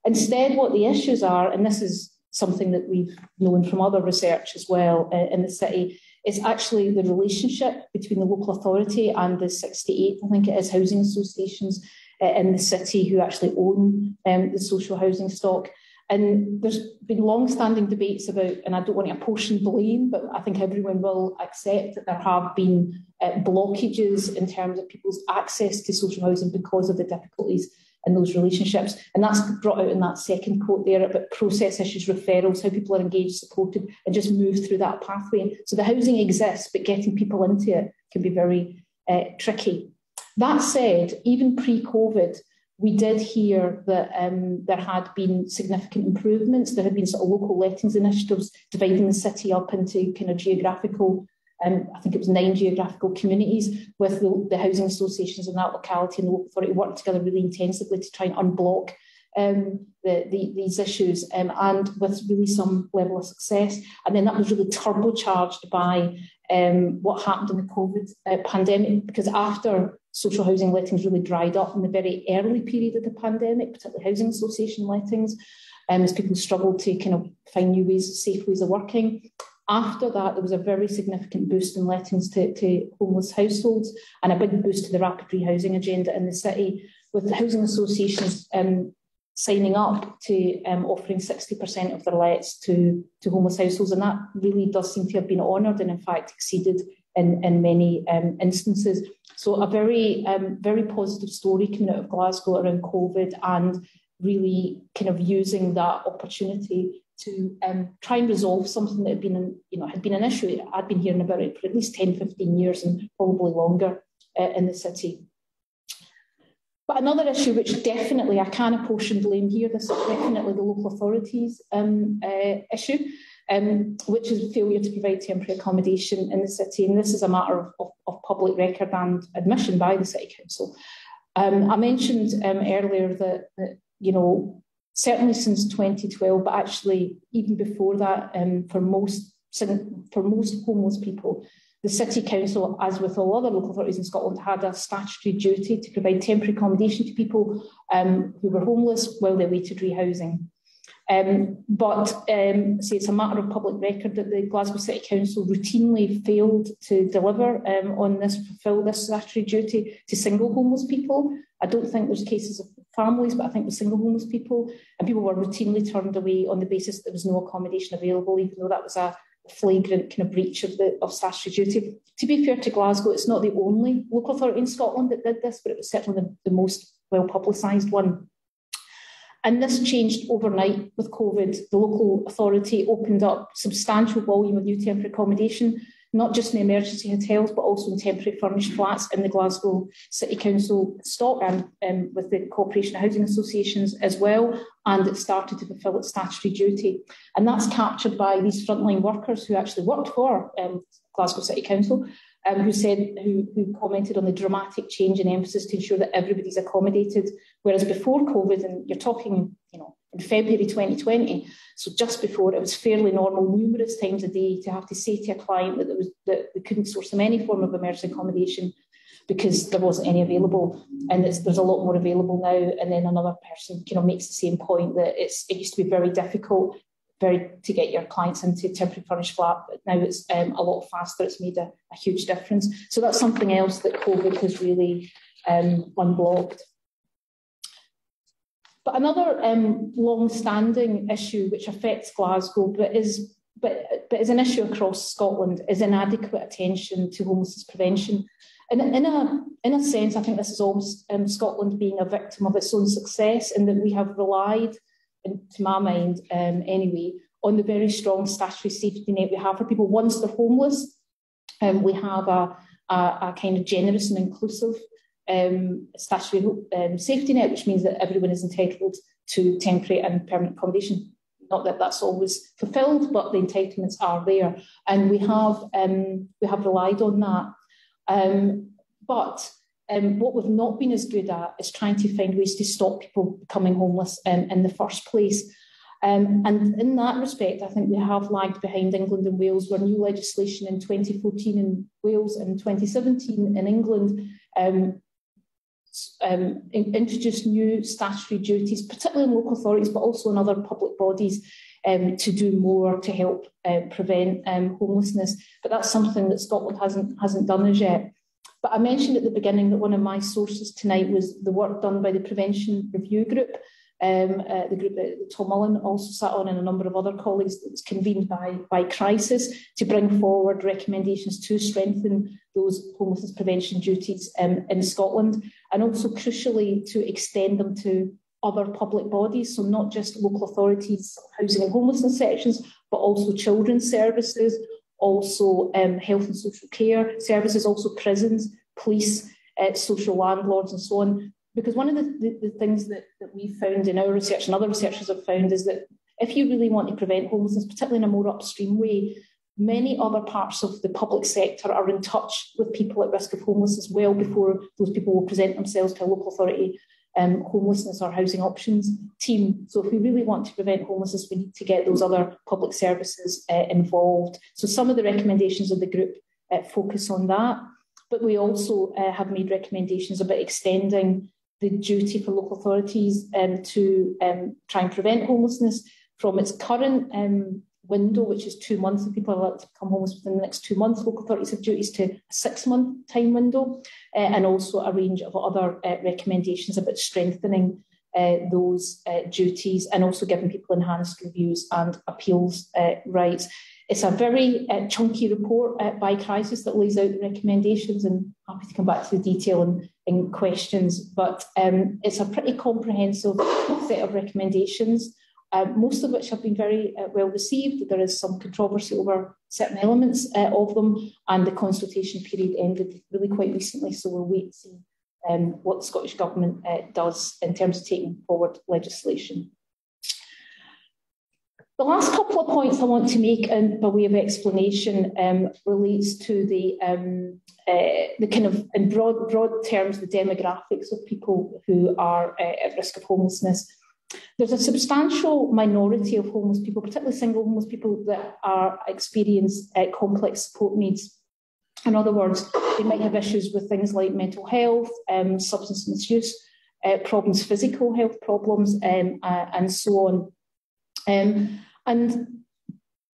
Instead, what the issues are, and this is something that we've known from other research as well in the city, is actually the relationship between the local authority and the 68, I think it is, housing associations in the city who actually own the social housing stock. And there's been long-standing debates about, and I don't want to apportion blame, but I think everyone will accept that there have been blockages in terms of people's access to social housing because of the difficulties in those relationships. And that's brought out in that second quote there about process issues, referrals, how people are engaged, supported, and just move through that pathway. So the housing exists, but getting people into it can be very tricky. That said, even pre-COVID, we did hear that there had been significant improvements. There had been sort of local lettings initiatives dividing the city up into kind of geographical, I think it was 9 geographical communities, with the housing associations in that locality and the local authority working together really intensively to try and unblock these issues, and with really some level of success. And then that was really turbocharged by what happened in the COVID pandemic, because after social housing lettings really dried up in the very early period of the pandemic, particularly housing association lettings, as people struggled to kind of find new ways, safe ways of working. After that, there was a very significant boost in lettings to homeless households and a big boost to the rapid rehousing agenda in the city, with the housing associations signing up to offering 60% of their lets to homeless households. And that really does seem to have been honoured and in fact exceeded in many instances. So a very, very positive story coming out of Glasgow around COVID, and really kind of using that opportunity to try and resolve something that had been an issue. I'd been hearing about it for at least 10, 15 years and probably longer in the city. But another issue, which definitely I can apportion blame here, this is definitely the local authorities issue, which is failure to provide temporary accommodation in the city. And this is a matter of public record and admission by the City Council. I mentioned earlier that, certainly since 2012, but actually even before that, for most homeless people, the City Council, as with all other local authorities in Scotland, had a statutory duty to provide temporary accommodation to people who were homeless while they awaited rehousing. But it's a matter of public record that the Glasgow City Council routinely failed to deliver fulfil this statutory duty to single homeless people. I don't think there's cases of families, but I think with single homeless people, and people were routinely turned away on the basis that there was no accommodation available, even though that was a flagrant kind of breach of statutory duty. To be fair to Glasgow, it's not the only local authority in Scotland that did this, but it was certainly the most well publicised one. And this changed overnight with COVID. The local authority opened up substantial volume of new temporary accommodation not just in emergency hotels, but also in temporary furnished flats in the Glasgow City Council stock and with the Cooperation of Housing Associations as well. And it started to fulfil its statutory duty. And that's captured by these frontline workers who actually worked for Glasgow City Council, who commented on the dramatic change in emphasis to ensure that everybody's accommodated. Whereas before COVID, and you're talking, in February 2020, so just before, it was fairly normal numerous times a day to have to say to a client that we couldn't source them any form of emergency accommodation because there wasn't any available, and there's a lot more available now. And then another person makes the same point that it used to be very difficult to get your clients into a temporary furnished flat, but now it's a lot faster. It's made a huge difference. So that's something else that COVID has really unblocked. But another long-standing issue which affects Glasgow, but is an issue across Scotland, is inadequate attention to homelessness prevention. And in a sense, I think this is almost Scotland being a victim of its own success, in that we have relied, to my mind anyway, on the very strong statutory safety net we have for people once they're homeless. We have a kind of generous and inclusive statutory safety net, which means that everyone is entitled to temporary and permanent accommodation. Not that that's always fulfilled, but the entitlements are there, and we have relied on that. But what we've not been as good at is trying to find ways to stop people becoming homeless in the first place. And in that respect, I think we have lagged behind England and Wales, where new legislation in 2014 in Wales and 2017 in England introduced new statutory duties, particularly in local authorities, but also in other public bodies, to do more to help prevent homelessness. But that's something that Scotland hasn't done as yet. But I mentioned at the beginning that one of my sources tonight was the work done by the Prevention Review Group, the group that Tom Mullen also sat on, and a number of other colleagues, that was convened by Crisis to bring forward recommendations to strengthen those homelessness prevention duties in Scotland, and also crucially to extend them to other public bodies, so not just local authorities, housing and homelessness sections, but also children's services, also health and social care services, also prisons, police, social landlords and so on. Because one of the things that we found in our research, and other researchers have found, is that if you really want to prevent homelessness, particularly in a more upstream way, many other parts of the public sector are in touch with people at risk of homelessness well before those people will present themselves to a local authority homelessness or housing options team. So if we really want to prevent homelessness, we need to get those other public services involved. So some of the recommendations of the group focus on that, but we also have made recommendations about extending the duty for local authorities to try and prevent homelessness from its current window, which is 2 months. If people are allowed to become homeless within the next 2 months, local authorities have duties to a 6-month time window, and also a range of other recommendations about strengthening those duties, and also giving people enhanced reviews and appeals rights. It's a very chunky report by Crisis that lays out the recommendations, and I'm happy to come back to the detail in questions, but it's a pretty comprehensive set of recommendations, most of which have been very well received. There is some controversy over certain elements of them, and the consultation period ended really quite recently, so we'll wait to see what the Scottish Government does in terms of taking forward legislation. The last couple of points I want to make by way of explanation relates to the kind of, in broad terms, the demographics of people who are at risk of homelessness. There's a substantial minority of homeless people, particularly single homeless people, that experience complex support needs. In other words, they might have issues with things like mental health, substance misuse problems, physical health problems, and so on. And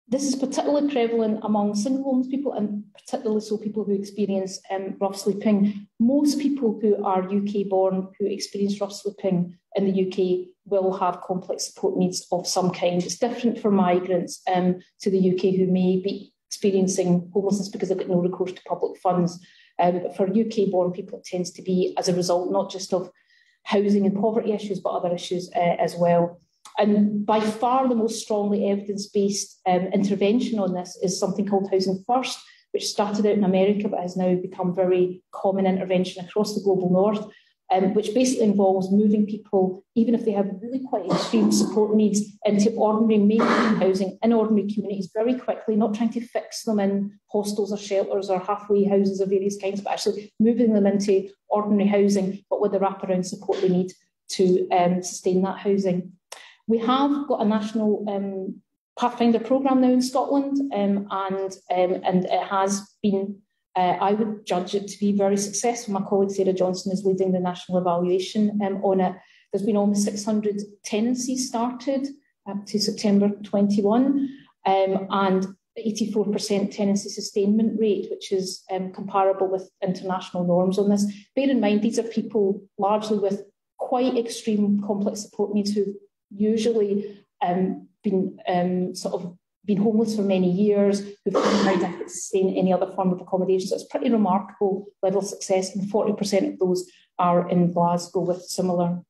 this is particularly prevalent among single homeless people, and particularly so people who experience rough sleeping. Most people who are UK born who experience rough sleeping in the UK will have complex support needs of some kind. It's different for migrants to the UK who may be experiencing homelessness because they've got no recourse to public funds. But for UK born people, it tends to be as a result not just of housing and poverty issues, but other issues as well. And by far the most strongly evidence-based intervention on this is something called Housing First, which started out in America but has now become very common intervention across the global north, which basically involves moving people, even if they have really quite extreme support needs, into ordinary mainstream housing in ordinary communities very quickly, not trying to fix them in hostels or shelters or halfway houses of various kinds, but actually moving them into ordinary housing, but with the wraparound support they need to sustain that housing. We have got a national Pathfinder programme now in Scotland, and it has been, I would judge it to be very successful. My colleague Sarah Johnson is leading the national evaluation on it. There's been almost 600 tenancies started up to September 21, and 84% tenancy sustainment rate, which is comparable with international norms on this. Bear in mind, these are people largely with quite extreme complex support needs who've usually been homeless for many years, who've found it difficult to sustain any other form of accommodation. So it's a pretty remarkable level of success, and 40% of those are in Glasgow with similar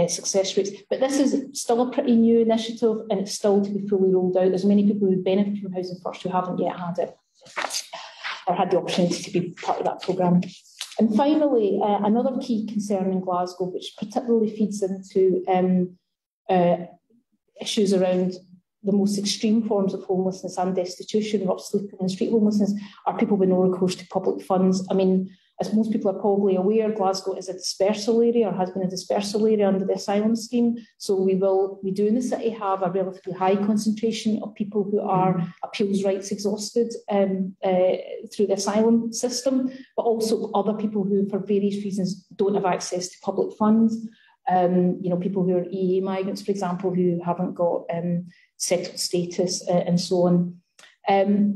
success rates. But this is still a pretty new initiative, and it's still to be fully rolled out. There's many people who benefit from Housing First who haven't yet had it or had the opportunity to be part of that programme. And finally, another key concern in Glasgow, which particularly feeds into issues around the most extreme forms of homelessness and destitution, rough sleeping and street homelessness, are people with no recourse to public funds. I mean, as most people are probably aware, Glasgow is a dispersal area, or has been a dispersal area under the asylum scheme. So we do in the city have a relatively high concentration of people who are appeals rights exhausted through the asylum system, but also other people who, for various reasons, don't have access to public funds. People who are EA migrants, for example, who haven't got settled status and so on.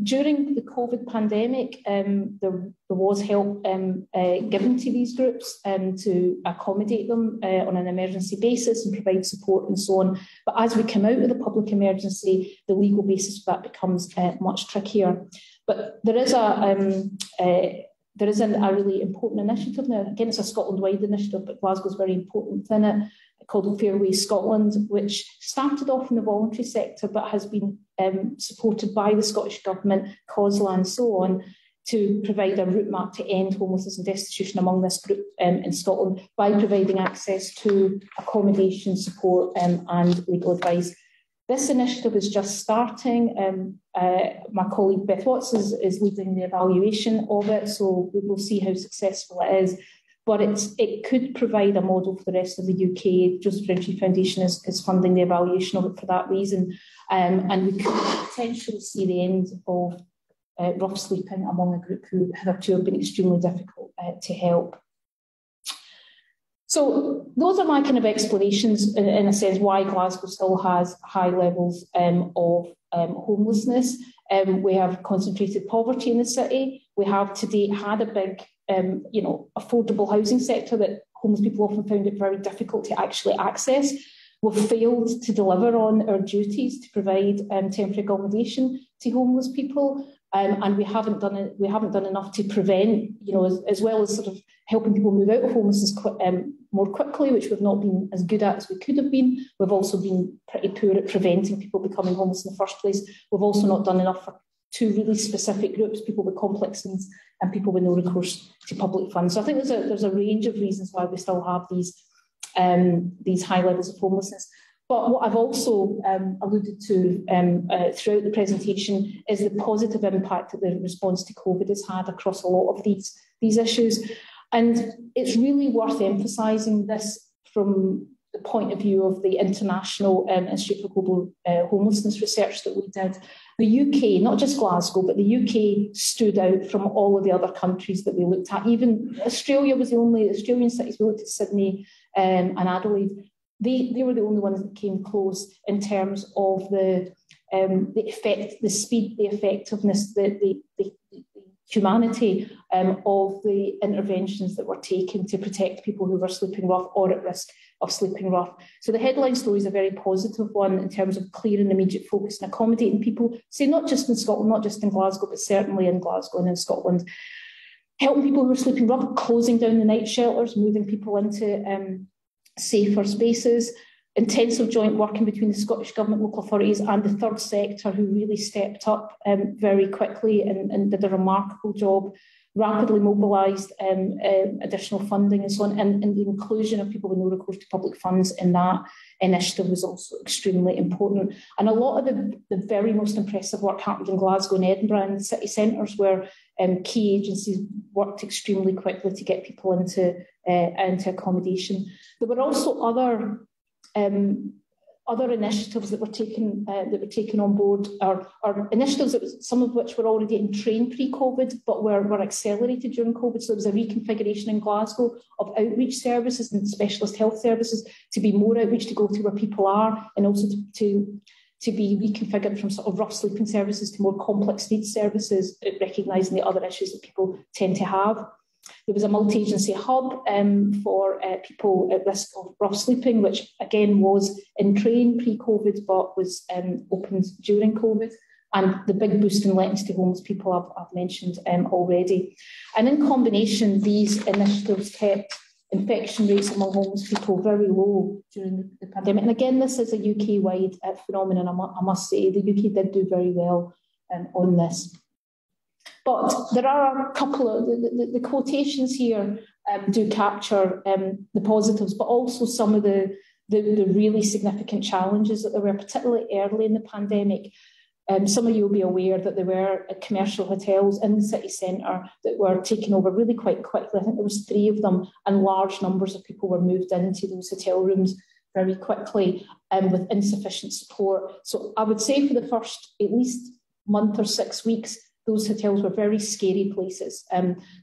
During the COVID pandemic, there was help given to these groups to accommodate them on an emergency basis and provide support and so on. But as we come out of the public emergency, the legal basis for that becomes much trickier. But there is a really important initiative now. Again, it's a Scotland-wide initiative, but Glasgow is very important within it, called Fairway Scotland, which started off in the voluntary sector but has been supported by the Scottish Government, COSLA and so on, to provide a route map to end homelessness and destitution among this group in Scotland by providing access to accommodation, support and legal advice. This initiative is just starting. My colleague Beth Watts is leading the evaluation of it, so we will see how successful it is. But it could provide a model for the rest of the UK. Joseph Ritchie Foundation is funding the evaluation of it for that reason. And we could potentially see the end of rough sleeping among a group who hitherto have been extremely difficult to help. So those are my kind of explanations, in a sense, why Glasgow still has high levels of homelessness. We have concentrated poverty in the city. We have to date had a big, affordable housing sector that homeless people often found it very difficult to actually access. We've failed to deliver on our duties to provide temporary accommodation to homeless people. And we haven't done enough to prevent, as well as sort of helping people move out of homelessness more quickly, which we've not been as good at as we could have been. We've also been pretty poor at preventing people becoming homeless in the first place. We've also not done enough for two really specific groups, people with complex needs and people with no recourse to public funds. So I think there's a range of reasons why we still have these high levels of homelessness. But what I've also alluded to throughout the presentation is the positive impact that the response to COVID has had across a lot of these issues. And it's really worth emphasising this from the point of view of the International Institute for Global Homelessness research that we did. The UK, not just Glasgow, but the UK stood out from all of the other countries that we looked at. Even Australia was the only Australian cities we looked at, Sydney and Adelaide. They were the only ones that came close in terms of the effect, the speed, the effectiveness, the humanity of the interventions that were taken to protect people who were sleeping rough or at risk of sleeping rough. So the headline story is a very positive one in terms of clear and immediate focus and accommodating people, say not just in Scotland, not just in Glasgow, but certainly in Glasgow and in Scotland. Helping people who are sleeping rough, closing down the night shelters, moving people into safer spaces, intensive joint working between the Scottish Government, local authorities and the third sector, who really stepped up very quickly and did a remarkable job, rapidly mobilised additional funding and so on, and the inclusion of people with no recourse to public funds in that initiative was also extremely important. And a lot of the very most impressive work happened in Glasgow and Edinburgh in the city centres, where key agencies worked extremely quickly to get people into accommodation. There were also other initiatives that were taken on board, or initiatives some of which were already in train pre-COVID, but were accelerated during COVID. So there was a reconfiguration in Glasgow of outreach services and specialist health services to be more outreach, to go to where people are, and also to be reconfigured from sort of rough sleeping services to more complex needs services, recognising the other issues that people tend to have. There was a multi-agency hub for people at risk of rough sleeping, which again was in train pre-COVID, but was opened during COVID. And the big boost in lettings to homeless people I've mentioned already. And in combination, these initiatives kept infection rates among homeless people very low during the pandemic. And again, this is a UK-wide phenomenon, I must say. The UK did do very well on this. But there are a couple of, the quotations here do capture the positives, but also some of the really significant challenges that there were, particularly early in the pandemic. Some of you will be aware that there were commercial hotels in the city centre that were taken over really quite quickly. I think there was 3 of them, and large numbers of people were moved into those hotel rooms very quickly with insufficient support. So I would say for the first at least month or 6 weeks, those hotels were very scary places.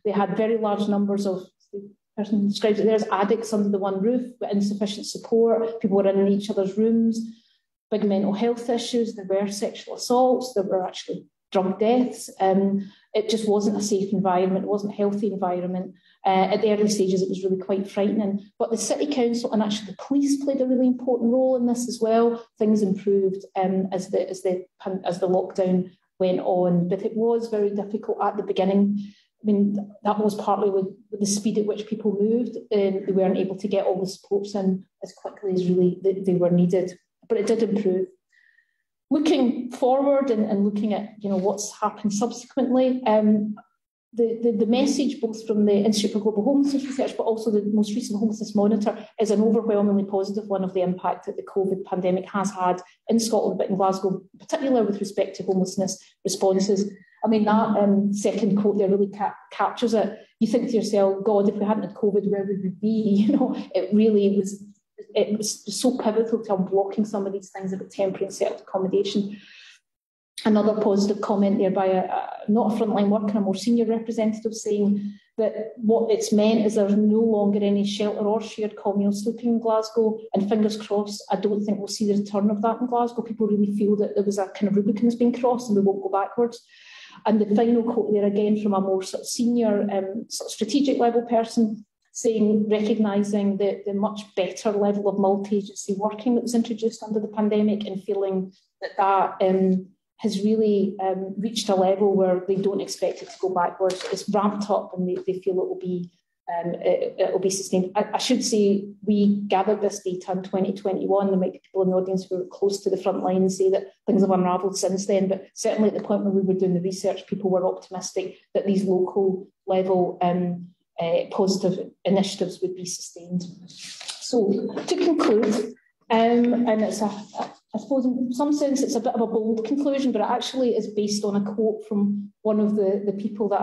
They had very large numbers of, the person describes it there as addicts under the one roof with insufficient support. People were in each other's rooms, big mental health issues. There were sexual assaults. There were actually drug deaths. It just wasn't a safe environment. It wasn't a healthy environment. At the early stages, it was really quite frightening. But the City Council and actually the police played a really important role in this as well. Things improved as the lockdown went on, but it was very difficult at the beginning. I mean, that was partly with the speed at which people moved. They weren't able to get all the supports in as quickly as really they were needed, but it did improve. Looking forward and looking at what's happened subsequently, the message both from the Institute for Global Homelessness Research, but also the most recent Homelessness Monitor, is an overwhelmingly positive one of the impact that the COVID pandemic has had in Scotland, but in Glasgow, particularly with respect to homelessness responses. I mean, that second quote there really captures it. You think to yourself, God, if we hadn't had COVID, where would we be? It really was. It was so pivotal to unblocking some of these things about temporary and settled accommodation. Another positive comment there by not a frontline worker, a more senior representative, saying that what it's meant is there's no longer any shelter or shared communal sleeping in Glasgow, and fingers crossed, I don't think we'll see the return of that in Glasgow. People really feel that there was a kind of Rubicon that's been crossed and we won't go backwards. And the final quote there again from a more sort of senior sort of strategic level person, saying, recognising the much better level of multi-agency working that was introduced under the pandemic, and feeling that has really reached a level where they don't expect it to go backwards. It's ramped up and they feel it will be sustained. I should say we gathered this data in 2021. There might be people in the audience who are close to the front line and say that things have unravelled since then, but certainly at the point when we were doing the research, people were optimistic that these local level positive initiatives would be sustained. So to conclude, and it's I suppose in some sense it's a bit of a bold conclusion, but it actually is based on a quote from one of the people that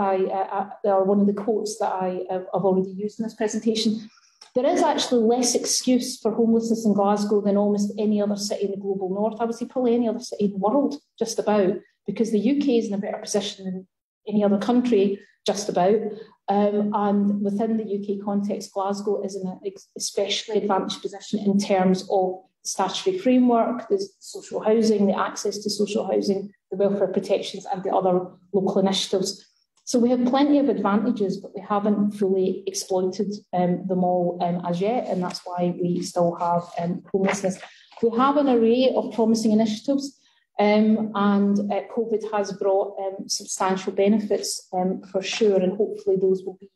or one of the quotes that I've already used in this presentation. There is actually less excuse for homelessness in Glasgow than almost any other city in the global north. I would say probably any other city in the world, just about, because the UK is in a better position than any other country, just about. And within the UK context, Glasgow is in an especially advantaged position in terms of statutory framework, the social housing, the access to social housing, the welfare protections and the other local initiatives. So we have plenty of advantages, but we haven't fully exploited them all as yet, and that's why we still have homelessness. We have an array of promising initiatives, and COVID has brought substantial benefits for sure, and hopefully those will be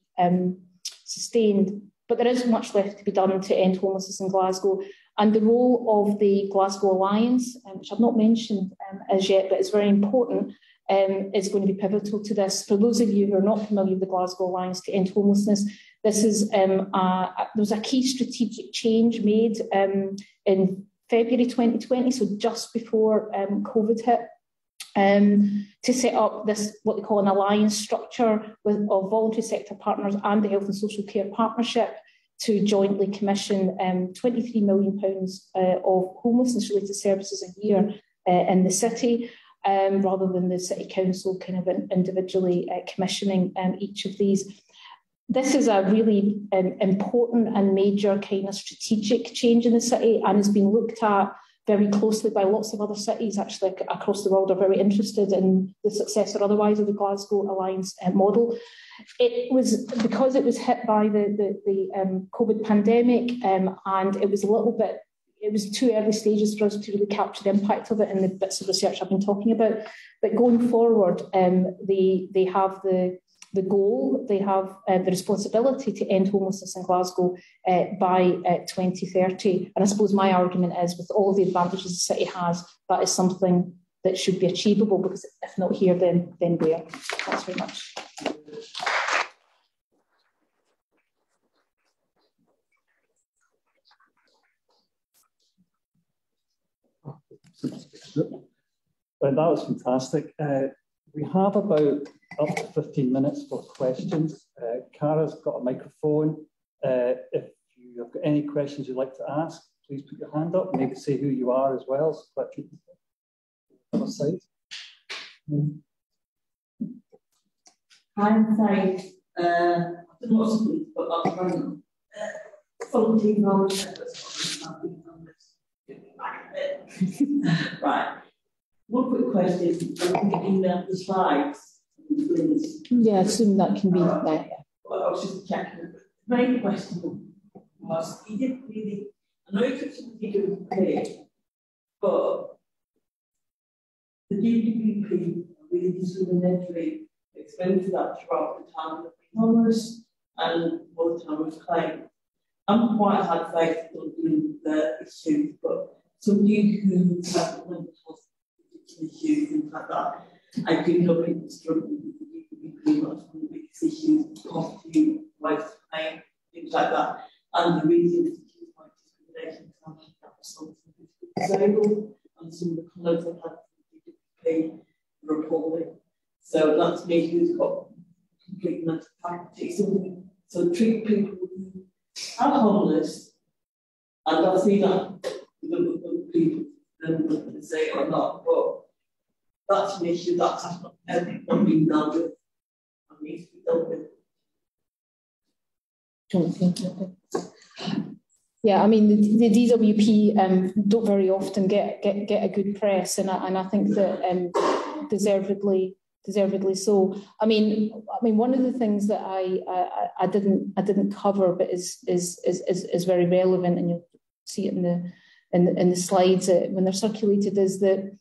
sustained. But there is much left to be done to end homelessness in Glasgow. And the role of the Glasgow Alliance, which I've not mentioned as yet, but is very important, is going to be pivotal to this. For those of you who are not familiar with the Glasgow Alliance to End Homelessness, this is there was a key strategic change made in February 2020, so just before COVID hit, to set up this, what they call an alliance structure of voluntary sector partners and the Health and Social Care Partnership to jointly commission £23 million of homelessness-related services a year in the city, rather than the City Council kind of individually commissioning each of these. This is a really important and major kind of strategic change in the city, and has been looked at very closely by lots of other cities actually across the world. Are very interested in the success or otherwise of the Glasgow Alliance model. It was because it was hit by the COVID pandemic, and it was a little bit, it was too early stages for us to really capture the impact of it in the bits of research I've been talking about. But going forward, they have the goal, they have the responsibility to end homelessness in Glasgow by 2030. And I suppose my argument is, with all the advantages the city has, that is something that should be achievable, because if not here, then where? Thanks very much. Well, that was fantastic. We have about up to 15 minutes for questions. Cara's got a microphone. If you have got any questions you'd like to ask, please put your hand up. Maybe say who you are as well. So that you can other side. I'm fine. I've done lots of things, but I've run volunteer roles. Right. One quick question. I'm looking at the slides. Yeah, I assume that can be there. Well, I was just checking. The main question was, he didn't really, I know he took some figures to pay, but the DWP really discriminatory expenses that throughout the time of being homeless and all the time of claim. I'm quite hard faced on doing the issues, but somebody who has mental health issues, things like that, I do know people struggling with the DWP, that's one of the biggest issues, poverty, waste of pain, things like that. And the reason is accused by discrimination, because I've had that for some disabled, and some of the comments I've had from the DWP were appalling. So that's me who's got complete mental faculty. So treat people who are homeless, and I'll see that with other people, and say it or not, but that's an issue that has not been dealt with and needs to be dealt with. Yeah, I mean, the DWP don't very often get a good press, and I think that deservedly so. I mean, one of the things that I didn't cover, but is very relevant, and you'll see it in the slides when they're circulated, is that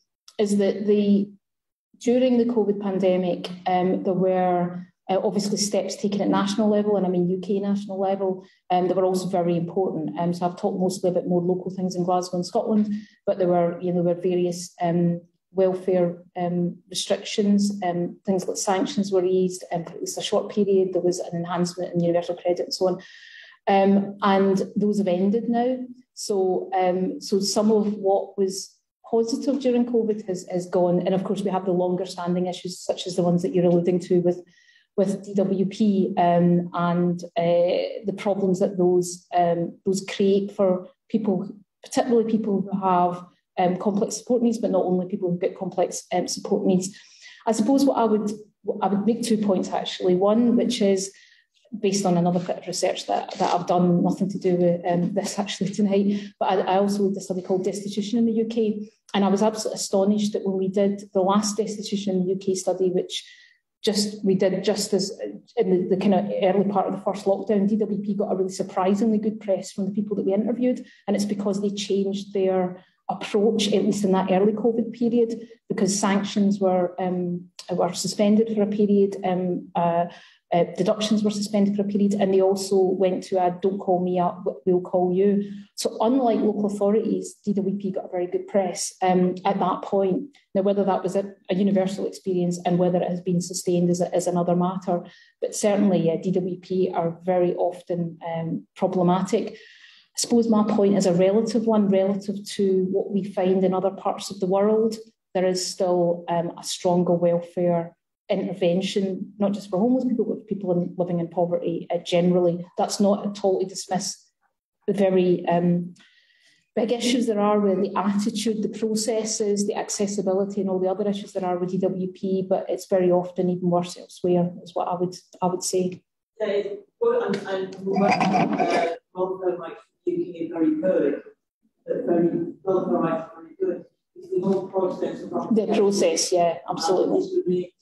during the COVID pandemic, there were obviously steps taken at national level, and I mean UK national level, that were also very important. So I've talked mostly about more local things in Glasgow and Scotland, but there were various welfare restrictions, things like sanctions were eased, for at least a short period. There was an enhancement in universal credit and so on, and those have ended now. So some of what was positive during COVID has gone, and of course we have the longer standing issues such as the ones that you're alluding to with DWP, and the problems that those create for people, particularly people who have complex support needs, but not only people who get complex support needs. I suppose I would make 2 points actually. One, which is based on another bit of research that I've done, nothing to do with this actually tonight, but I also did a study called Destitution in the UK, and I was absolutely astonished that when we did the last Destitution in the UK study, which we did just as in the kind of early part of the first lockdown, DWP got a really surprisingly good press from the people that we interviewed, and it's because they changed their approach, at least in that early COVID period, because sanctions were suspended for a period, deductions were suspended for a period, and they also went to a "don't call me up, we'll call you." So unlike local authorities, DWP got a very good press at that point. Now, whether that was a universal experience and whether it has been sustained is another matter. But certainly, DWP are very often problematic. I suppose my point is a relative one, relative to what we find in other parts of the world. There is still a stronger welfare intervention, not just for homeless people, but for people living in poverty generally. That's not at all to dismiss the very big issues there are with the attitude, the processes, the accessibility, and all the other issues there are with DWP. But it's very often even worse elsewhere, is what I would say. Welfare rights is very good, but welfare rights very good. It's the whole process of the process, yeah, absolutely.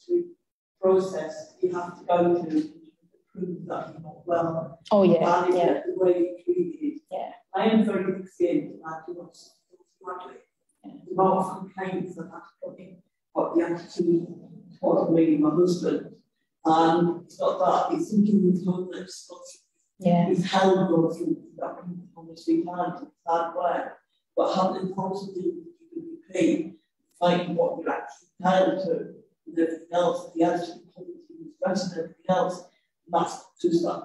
Process you have to go to prove that you're not well. Oh yeah, the way you're treated. Yeah. I am very experienced about complaints that have put in about the attitude towards me and my husband. And it's not that, it's something with homeless. It's held those things that people honestly can't, it's hard work. But having possibly you can pay, find what you're actually entitled to. And everything else, the attitude, poverty, stress, and everything else, and that's just that.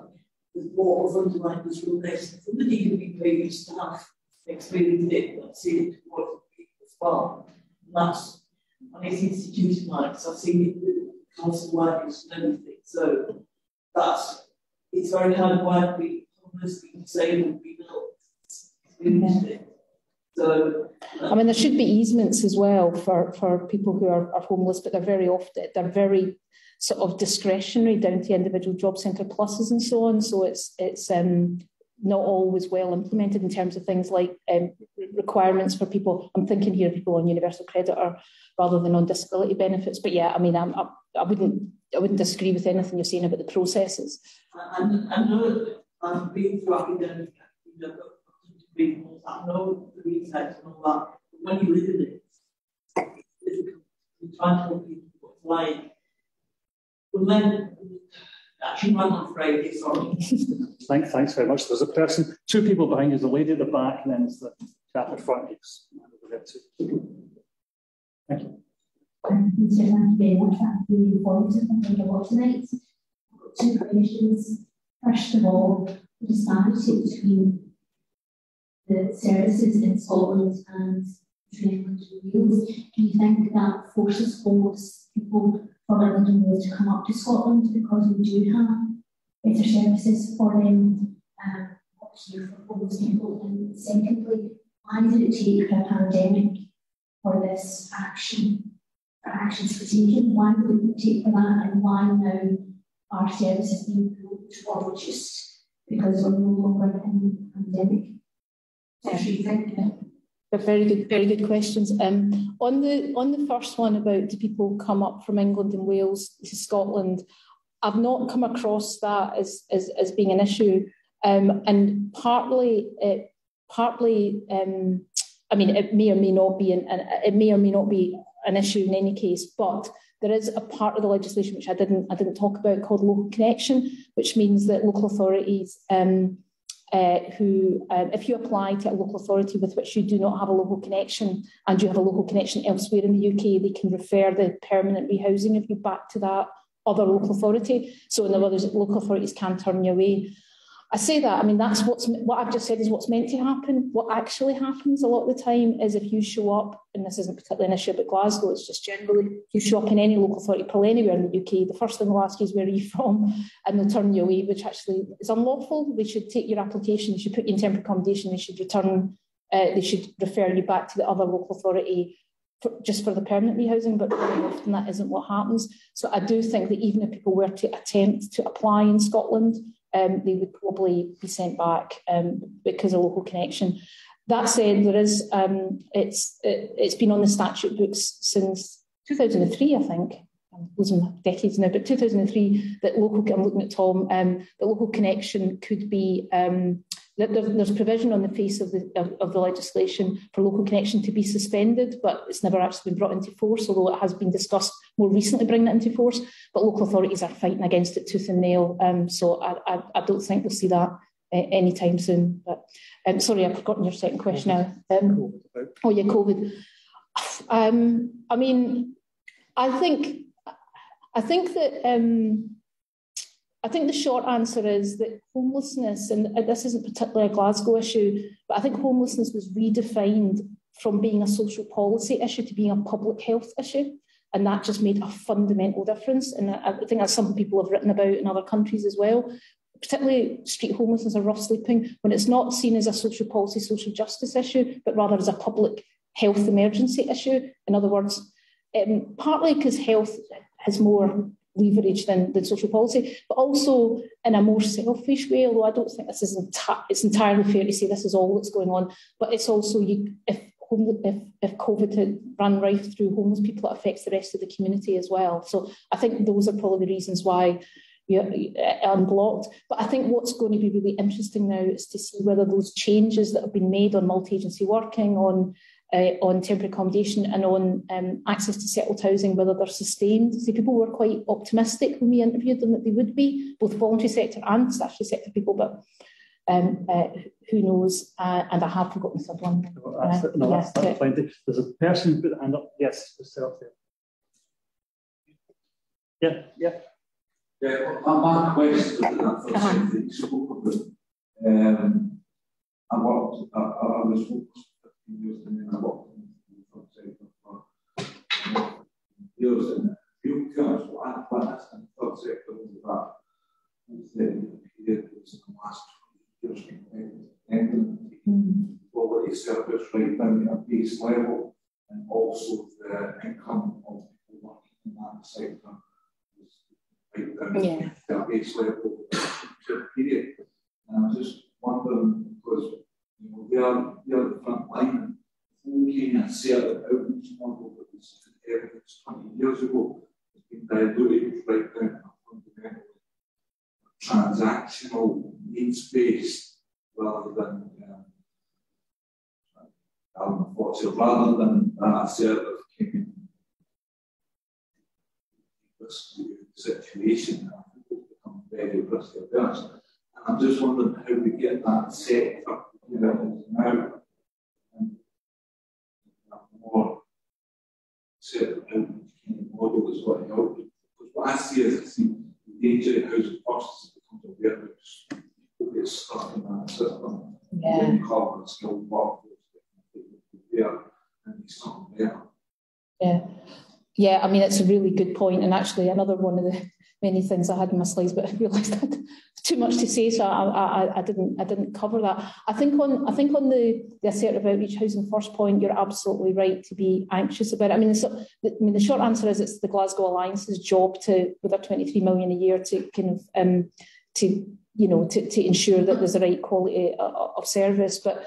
There's more of underlying discrimination from the DWP staff experienced it, but see it towards people as well. And it's institutionalised. I've seen it with council workers and everything. So it's very hard work being homeless, being disabled, being ill. So, I mean, there should be easements as well for people who are homeless, but they're very sort of discretionary down to individual job centre pluses and so on. So it's not always well implemented in terms of things like requirements for people. I'm thinking here of people on universal credit rather than on disability benefits. But yeah, I mean, I wouldn't disagree with anything you're saying about the processes. I know that I've been through academic, I know the research and all that, but when you live in it, it's difficult. You try to tell people what it's like. Well, then, actually, I'm afraid, sorry. Thanks very much. There's a person, two people behind you, the lady at the back, and then there's the chap at front. Thank you. Thank you very much for being informative and thinking about tonight. Two questions. First of all, the disparity between the services in Scotland and England and Wales. Do you think that forces homeless people from England and Wales to come up to Scotland because we do have better services for them up here for homeless people? And secondly, why did it take for a pandemic for this actions to be taken? Why did it take for that, and why now are services being pulled or reduced because we're no longer in the pandemic? They're very good questions. On the first one about do people come up from England and Wales to Scotland, I've not come across that as being an issue, and partly, I mean, it may or may not be an issue in any case, but there is a part of the legislation which I didn't talk about called local connection, which means that local authorities if you apply to a local authority with which you do not have a local connection and you have a local connection elsewhere in the UK, they can refer the permanent rehousing of you back to that other local authority. So in other words, local authorities can turn you away. I say that, I mean, that's what I've just said is what's meant to happen. What actually happens a lot of the time is if you show up, and this isn't particularly an issue about Glasgow, it's just generally, if you show up in any local authority, probably anywhere in the UK, the first thing they'll ask you is where are you from, and they'll turn you away, which actually is unlawful. They should take your application, they should put you in temporary accommodation, they should refer you back to the other local authority just for the permanent rehousing, but very often that isn't what happens. So I do think that even if people were to attempt to apply in Scotland, they would probably be sent back because of local connection. That said, there is it's been on the statute books since 2003, I think. I'm losing decades now, but 2003 that local. I'm looking at Tom. That local connection could be the there's provision on the face of the legislation for local connection to be suspended, but it's never actually been brought into force, although it has been discussed more recently bringing it into force. But local authorities are fighting against it tooth and nail, so I don't think we'll see that anytime soon. But sorry, I've forgotten your second question now. Oh yeah, COVID. I mean, I think that. I think the short answer is that homelessness, and this isn't particularly a Glasgow issue, but I think homelessness was redefined from being a social policy issue to being a public health issue. And that just made a fundamental difference. And I think that's something people have written about in other countries as well, particularly street homelessness or rough sleeping, when it's not seen as a social policy, social justice issue, but rather as a public health emergency issue. In other words, partly because health has more leverage than social policy, but also in a more selfish way, although I don't think this is it's entirely fair to say this is all that's going on, but it's also if COVID had run rife through homeless people, it affects the rest of the community as well. So I think those are probably the reasons why you're unblocked. But I think what's going to be really interesting now is to see whether those changes that have been made on multi-agency working, on temporary accommodation and on access to settled housing, whether they're sustained. See, people were quite optimistic when we interviewed them that they would be, both voluntary sector and statutory sector people, but who knows? And I have forgotten the third one. That's plenty. There's a person who put the hand up. Yes, yourself there. Yeah. My question is that you spoke about. I was focused years and then I worked in the third sector for years, and real terms what I witnessed in the third sector was that the period was in the last 20 years ending quality service right down at a base level, and also the income of people working in that sector was right down to a base level for a period. And I'm just wondering, because they are the front line. The whole kind of set outreach model that was evidenced 20 years ago has been diluted right down to a fundamental transactional needs-based rather than rather than a set of kind of situation that people become very risk averse. And I'm just wondering how we get that set up now and more set out kind of model is what helps. Because what I see is the danger in housing first becomes aware that people get stuck in that system. When common skilled workforce there and it's not there. Yeah, I mean, it's a really good point, and actually another one of the many things I had in my slides, but I realised I had too much to say, so I didn't cover that. I think on the assertive outreach housing first point, you're absolutely right to be anxious about it. I mean, the short answer is it's the Glasgow Alliance's job to, with their 23 million a year, to kind of to ensure that there's the right quality of service. But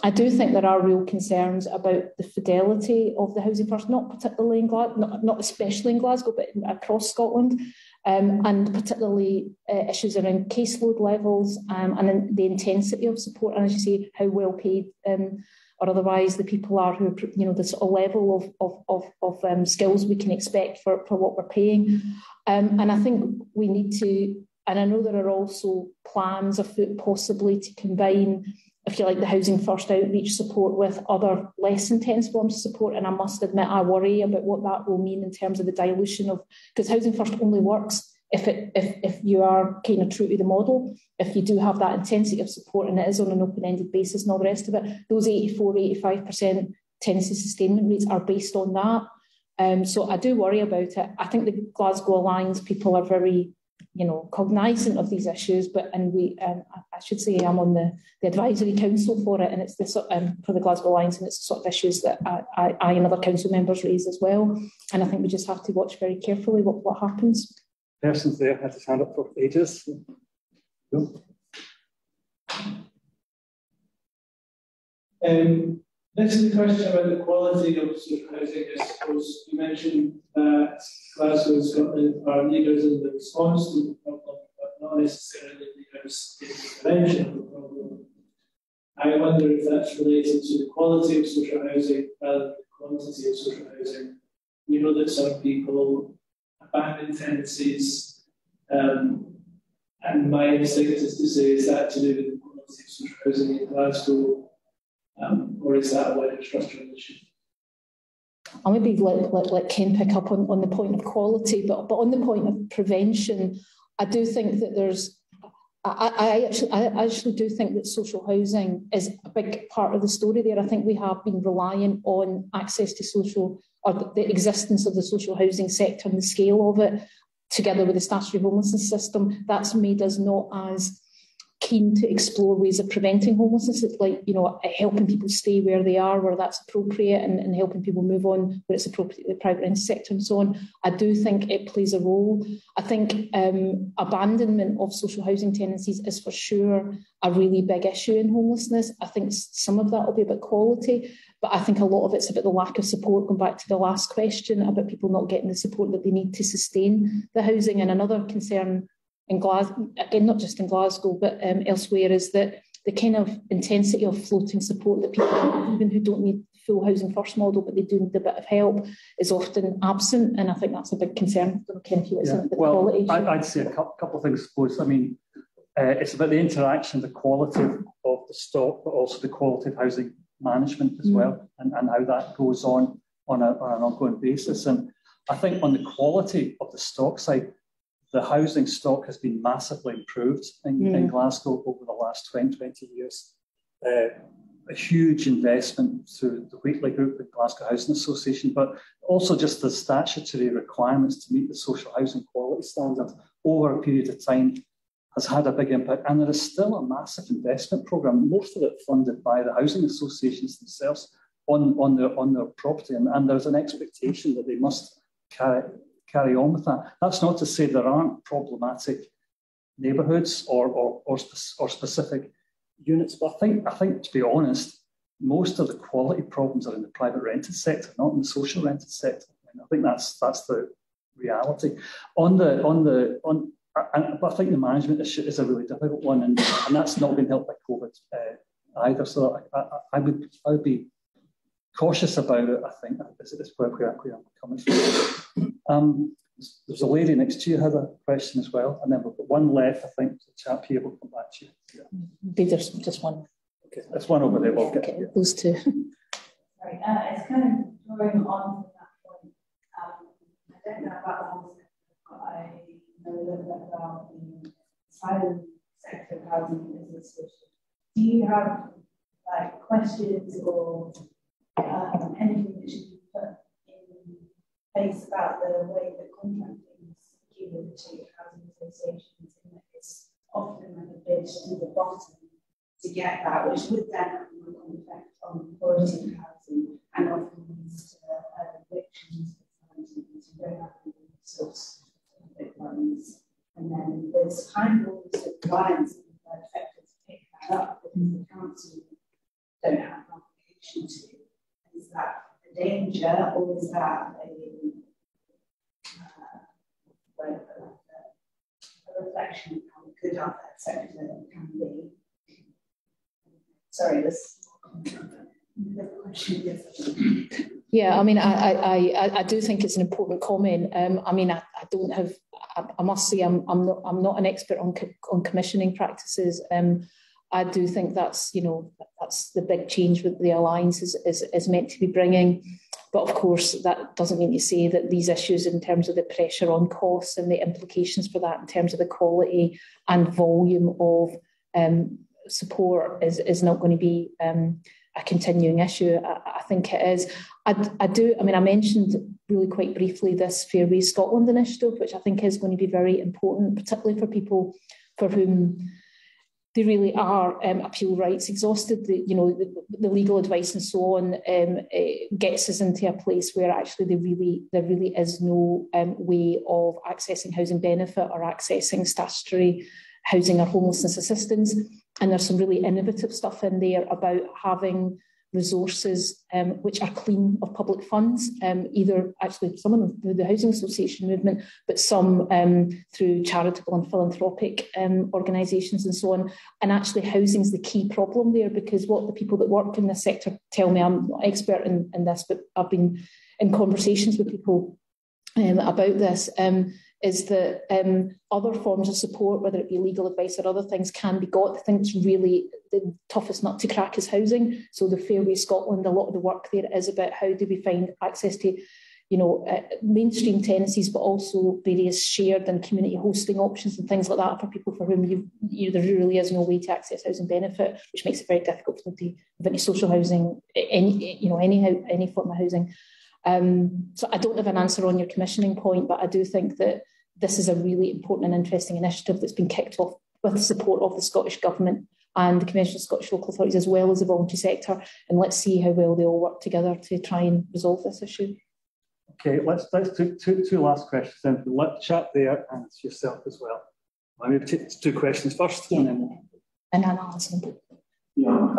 I do think there are real concerns about the fidelity of the housing first, not particularly in Glasgow, not especially in Glasgow, but across Scotland. And particularly issues around caseload levels and the intensity of support, and as you say, how well paid or otherwise the people are who are, the sort of level of skills we can expect for what we're paying. And I think we need to, and I know there are also plans afoot possibly to combine, if you like, the housing first outreach support with other less intense forms of support. And I must admit, I worry about what that will mean in terms of the dilution of, because housing first only works if you are kind of true to the model, if you do have that intensity of support and it is on an open-ended basis and all the rest of it. Those 85% tenancy sustainment rates are based on that. So I do worry about it. I think the Glasgow Alliance people are very cognizant of these issues, I should say I'm on the advisory council for it, and it's for the Glasgow Alliance, and it's the sort of issues that I and other council members raise as well. And I think we just have to watch very carefully what happens. Persons there had his hand up for ages. No. This is a question about the quality of social housing. I suppose you mentioned that Glasgow and Scotland are leaders in the response to the problem, but not necessarily leaders in the prevention of the problem. I wonder if that's related to the quality of social housing rather than the quantity of social housing. We know that some people abandon tenancies, and my instinct is to say, is that to do with the quality of social housing in Glasgow, or is that a wider structural issue? I'll maybe let Ken pick up on the point of quality, but on the point of prevention, I do think that there's, I actually do think that social housing is a big part of the story there. I think we have been relying on access to social, or the existence of the social housing sector and the scale of it, together with the statutory homelessness system. That's made us not as keen to explore ways of preventing homelessness. It's like, you know, helping people stay where they are, where that's appropriate, and helping people move on where it's appropriate in the private rented sector and so on. I do think it plays a role. I think abandonment of social housing tenancies is for sure a really big issue in homelessness. I think some of that will be about quality, but I think a lot of it's about the lack of support, going back to the last question about people not getting the support that they need to sustain the housing. And another concern in Glasgow, again, not just in Glasgow, but elsewhere, is that the kind of intensity of floating support that people, even who don't need full housing first model, but they do need a bit of help, is often absent. And I think that's a big concern. Well, I'd say a couple of things, I suppose. I mean, it's about the interaction, the quality of the stock, but also the quality of housing management as well, and how that goes on an ongoing basis. And I think on the quality of the stock side, the housing stock has been massively improved in Glasgow over the last 20 years. A huge investment through the Wheatley Group and Glasgow Housing Association, but also just the statutory requirements to meet the social housing quality standard over a period of time has had a big impact. And there is still a massive investment programme, most of it funded by the housing associations themselves on their property. And there's an expectation that they must carry on with that. That's not to say there aren't problematic neighbourhoods or specific units, but I think to be honest, most of the quality problems are in the private rented sector, not in the social rented sector. And I think that's the reality. But I think the management issue is a really difficult one, and that's not been helped by COVID either. So I would be cautious about it. I think is where I'm coming from. There's a lady next to you had a question as well, and then we've got one left. I think the chap here will come back to you. Yeah. There's just one. Okay, there's one over there. We'll get those two. Sorry, it's kind of drawing on from that point. I don't know about the whole sector, but I know a little bit about the asylum sector of housing business. Do you have questions or anything that should be put in place about the way that contracting is given to housing associations, and that it's often a bid to the bottom to get that, which would then have a knock-on effect on the quality of housing and often leads to evictions for tenants who don't have any resource to pick ones. And then there's kind of almost a reliance on the third sector to pick that up because the council don't have an obligation to. Is that a danger, or is that a reflection of how good our third sector can be? Sorry, this question. Yeah, I mean, I do think it's an important comment. I mean, I don't have. I must say, I'm not an expert on commissioning practices. I do think that's the big change that the Alliance is meant to be bringing. But of course, that doesn't mean to say that these issues in terms of the pressure on costs and the implications for that in terms of the quality and volume of support is not going to be a continuing issue. I think it is. I mentioned really quite briefly this Fairway Scotland initiative, which I think is going to be very important, particularly for people for whom they really are appeal rights exhausted. The legal advice and so on gets us into a place where actually there really is no way of accessing housing benefit or accessing statutory housing or homelessness assistance. And there's some really innovative stuff in there about having resources which are clean of public funds, either actually some of them through the housing association movement, but some through charitable and philanthropic organisations and so on. And actually housing is the key problem there, because what the people that work in this sector tell me, I'm not expert in this, but I've been in conversations with people about this, is that other forms of support, whether it be legal advice or other things, can be got. I think it's really the toughest nut to crack is housing. So the Fairway Scotland, a lot of the work there is about how do we find access to, mainstream tenancies, but also various shared and community hosting options and things like that for people for whom there really is no way to access housing benefit, which makes it very difficult for them to have any social housing, any form of housing. So I don't have an answer on your commissioning point, but I do think that this is a really important and interesting initiative that's been kicked off with the support of the Scottish Government and the Convention of Scottish Local Authorities, as well as the voluntary sector. And let's see how well they all work together to try and resolve this issue. Okay, let's do two last questions then. Let chat there and it's yourself as well. Let me take two questions first. Yeah. And I'll answer them. Yeah.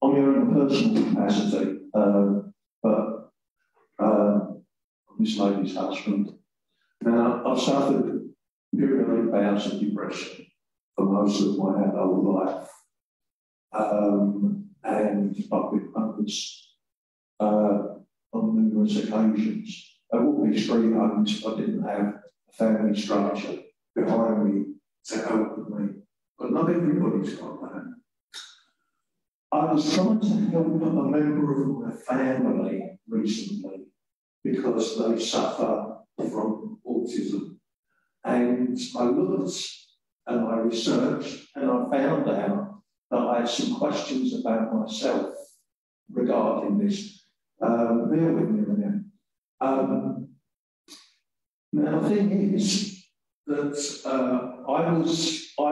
On your own personal capacity, but this lady's husband. Now, I've suffered periodic bouts of depression for most of my adult life, and I've been punished on numerous occasions. At all these three homes, I didn't have a family structure behind me to help with me, but not everybody's got that. I was trying to help a member of my family recently because they suffer from autism. And I looked and I researched and I found out that I had some questions about myself regarding this. Bear with me a minute. Now, the thing is that I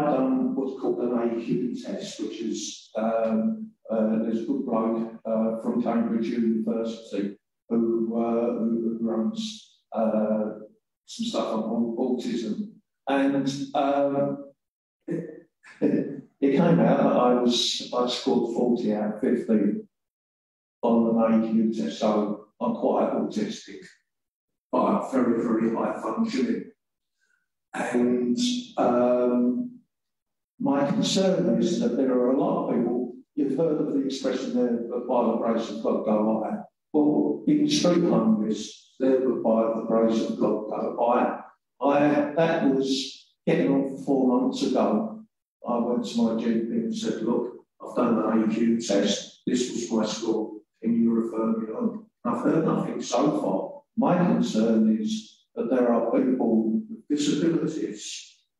done what's called an AQ test, which is there's a good bloke from Cambridge University who runs some stuff on autism, and it came out that I scored 40 out of 50 on an AQ test, so I'm quite autistic, but very, very high functioning. And my concern is that there are a lot of people, you've heard of the expression there, that by the grace of God go I. Well, in street homeless, there were by the grace of God go I. That was getting on for 4 months ago. I went to my GP and said, look, I've done an AQ test, this was my score, can you refer me on? I've heard nothing so far. My concern is that there are people with disabilities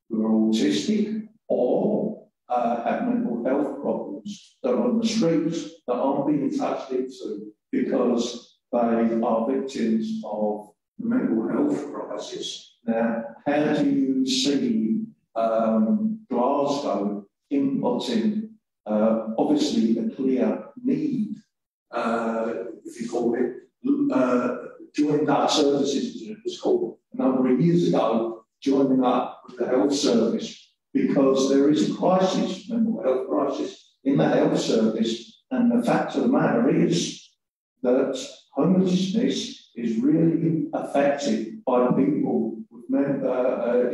who are autistic or have mental health problems that are on the streets that aren't being touched into because they are victims of the mental health crisis. Now, how do you see Glasgow inputting obviously a clear need, if you call it, joined up services, as it was called a number of years ago, joining up with the health service, because there is a crisis, mental health crisis in the health service, and the fact of the matter is that homelessness is really affected by people with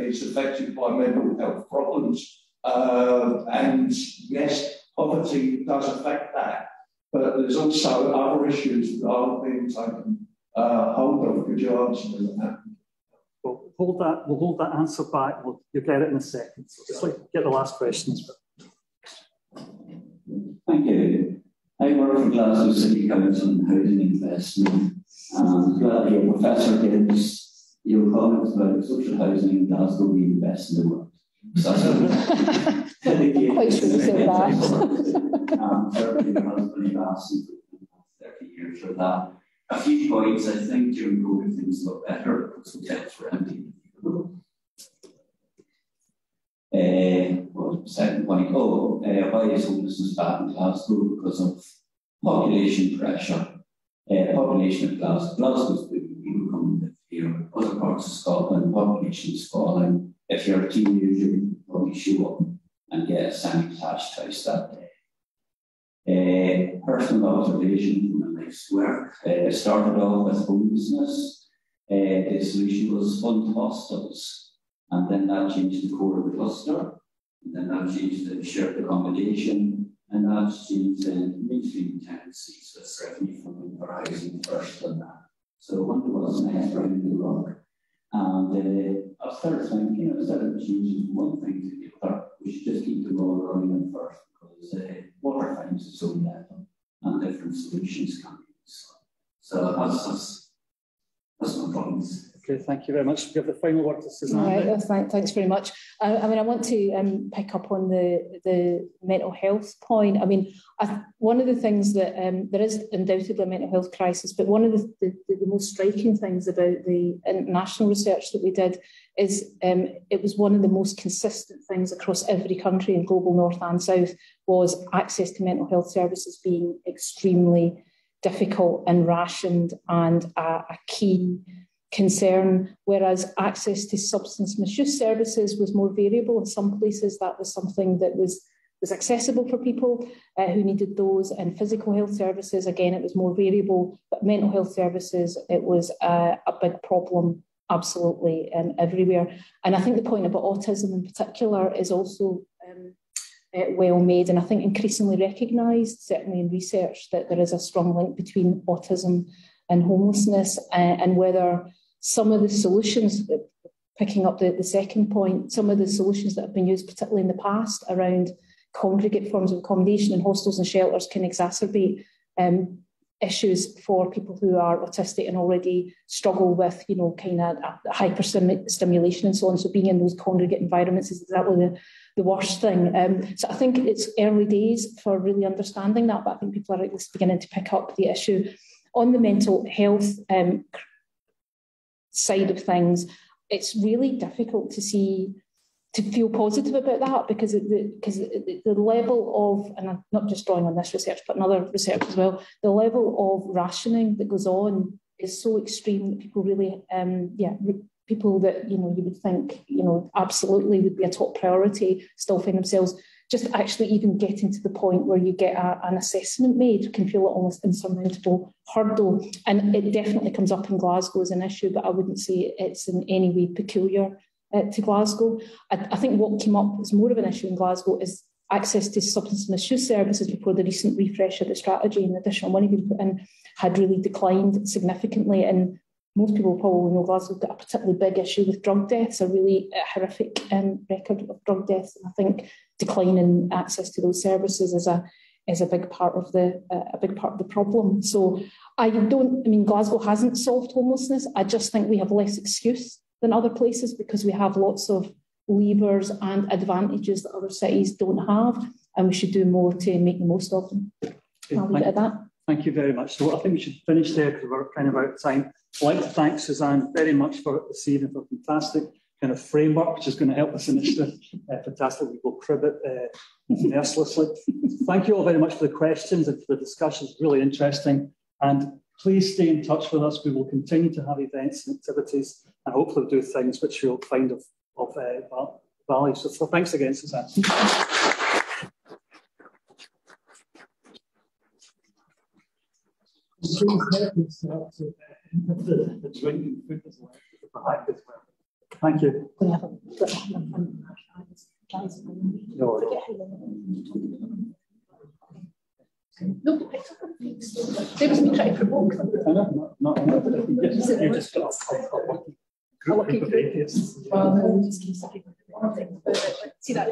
it's affected by mental health problems, and yes, poverty does affect that, but there's also other issues that aren't being taken hold of. Could you answer me on that? We'll hold that answer back. You'll get it in a second. So just get the last questions. Thank you. I work for Glasgow City Council on housing investment. Your Professor gives your comments about social housing in Glasgow, we invest in the world. So quite sure you said that. Certainly has been asking for 30 years for that. A few points, I think during COVID things look better because hotels were empty. Second point, why is homelessness bad in Glasgow? Because of population pressure. Population of Glasgow. Glasgow's people come to live here. Other parts of Scotland, population is falling. If you're a teenager, you can probably show up and get a semi-detached house that day. Personal observation from my life's work started off with homelessness. The solution was fund hostels, and then that changed the core of the cluster, and then that changed to shared accommodation, and that changed to mainstream tenancies with revenue funding for housing first and that. So I wonder what's next round the work. And I started thinking, instead of changing one thing to the other, we should just keep the ball rolling first, because water finds its own level and different solutions can be used. So that's my problems. Okay, thank you very much. We have the final word to Suzanne. All right, thanks very much. I mean, I want to pick up on the mental health point. I mean, one of the things that there is undoubtedly a mental health crisis, but one of the most striking things about the international research that we did is it was one of the most consistent things across every country in global north and south was access to mental health services being extremely difficult and rationed and a key concern, whereas access to substance misuse services was more variable. In some places that was something that was accessible for people who needed those, and physical health services, again, it was more variable, but mental health services, it was a big problem absolutely everywhere. And I think the point about autism in particular is also well made, and I think increasingly recognised, certainly in research, that there is a strong link between autism and homelessness, and whether some of the solutions, picking up the second point, some of the solutions that have been used, particularly in the past, around congregate forms of accommodation in hostels and shelters can exacerbate issues for people who are autistic and already struggle with, kind of hyperstimulation and so on. So being in those congregate environments is exactly the worst thing. So I think it's early days for really understanding that, but I think people are at least beginning to pick up the issue. On the mental health side of things, it's really difficult to feel positive about that, because the level of, and I'm not just drawing on this research, but another research as well, the level of rationing that goes on is so extreme that people really, people that, you would think, absolutely would be a top priority, still find themselves just actually even getting to the point where you get an assessment made can feel almost insurmountable hurdle. And it definitely comes up in Glasgow as an issue, but I wouldn't say it's in any way peculiar to Glasgow. I think what came up as more of an issue in Glasgow is access to substance misuse services before the recent refresh of the strategy and additional money being put in had really declined significantly. And most people probably know Glasgow's got a particularly big issue with drug deaths, a really horrific record of drug deaths. And I think declining access to those services is a big part of the problem. So Glasgow hasn't solved homelessness. I just think we have less excuse than other places because we have lots of levers and advantages that other cities don't have, and we should do more to make the most of them. I'll leave it at that. Thank you very much. So I think we should finish there because we're kind of out of time. I'd like to thank Suzanne very much for this evening, for a fantastic kind of framework, which is going to help us in this fantastic. We will crib it mercilessly. Thank you all very much for the questions and for the discussions. Really interesting. And please stay in touch with us. We will continue to have events and activities and hopefully do things which you'll find of value. So thanks again, Suzanne. The drinking food is left as well. Thank you. No, but picked up on things. They was me trying to provoke them. Not you just got a lucky group. Well, just keep saying. See that?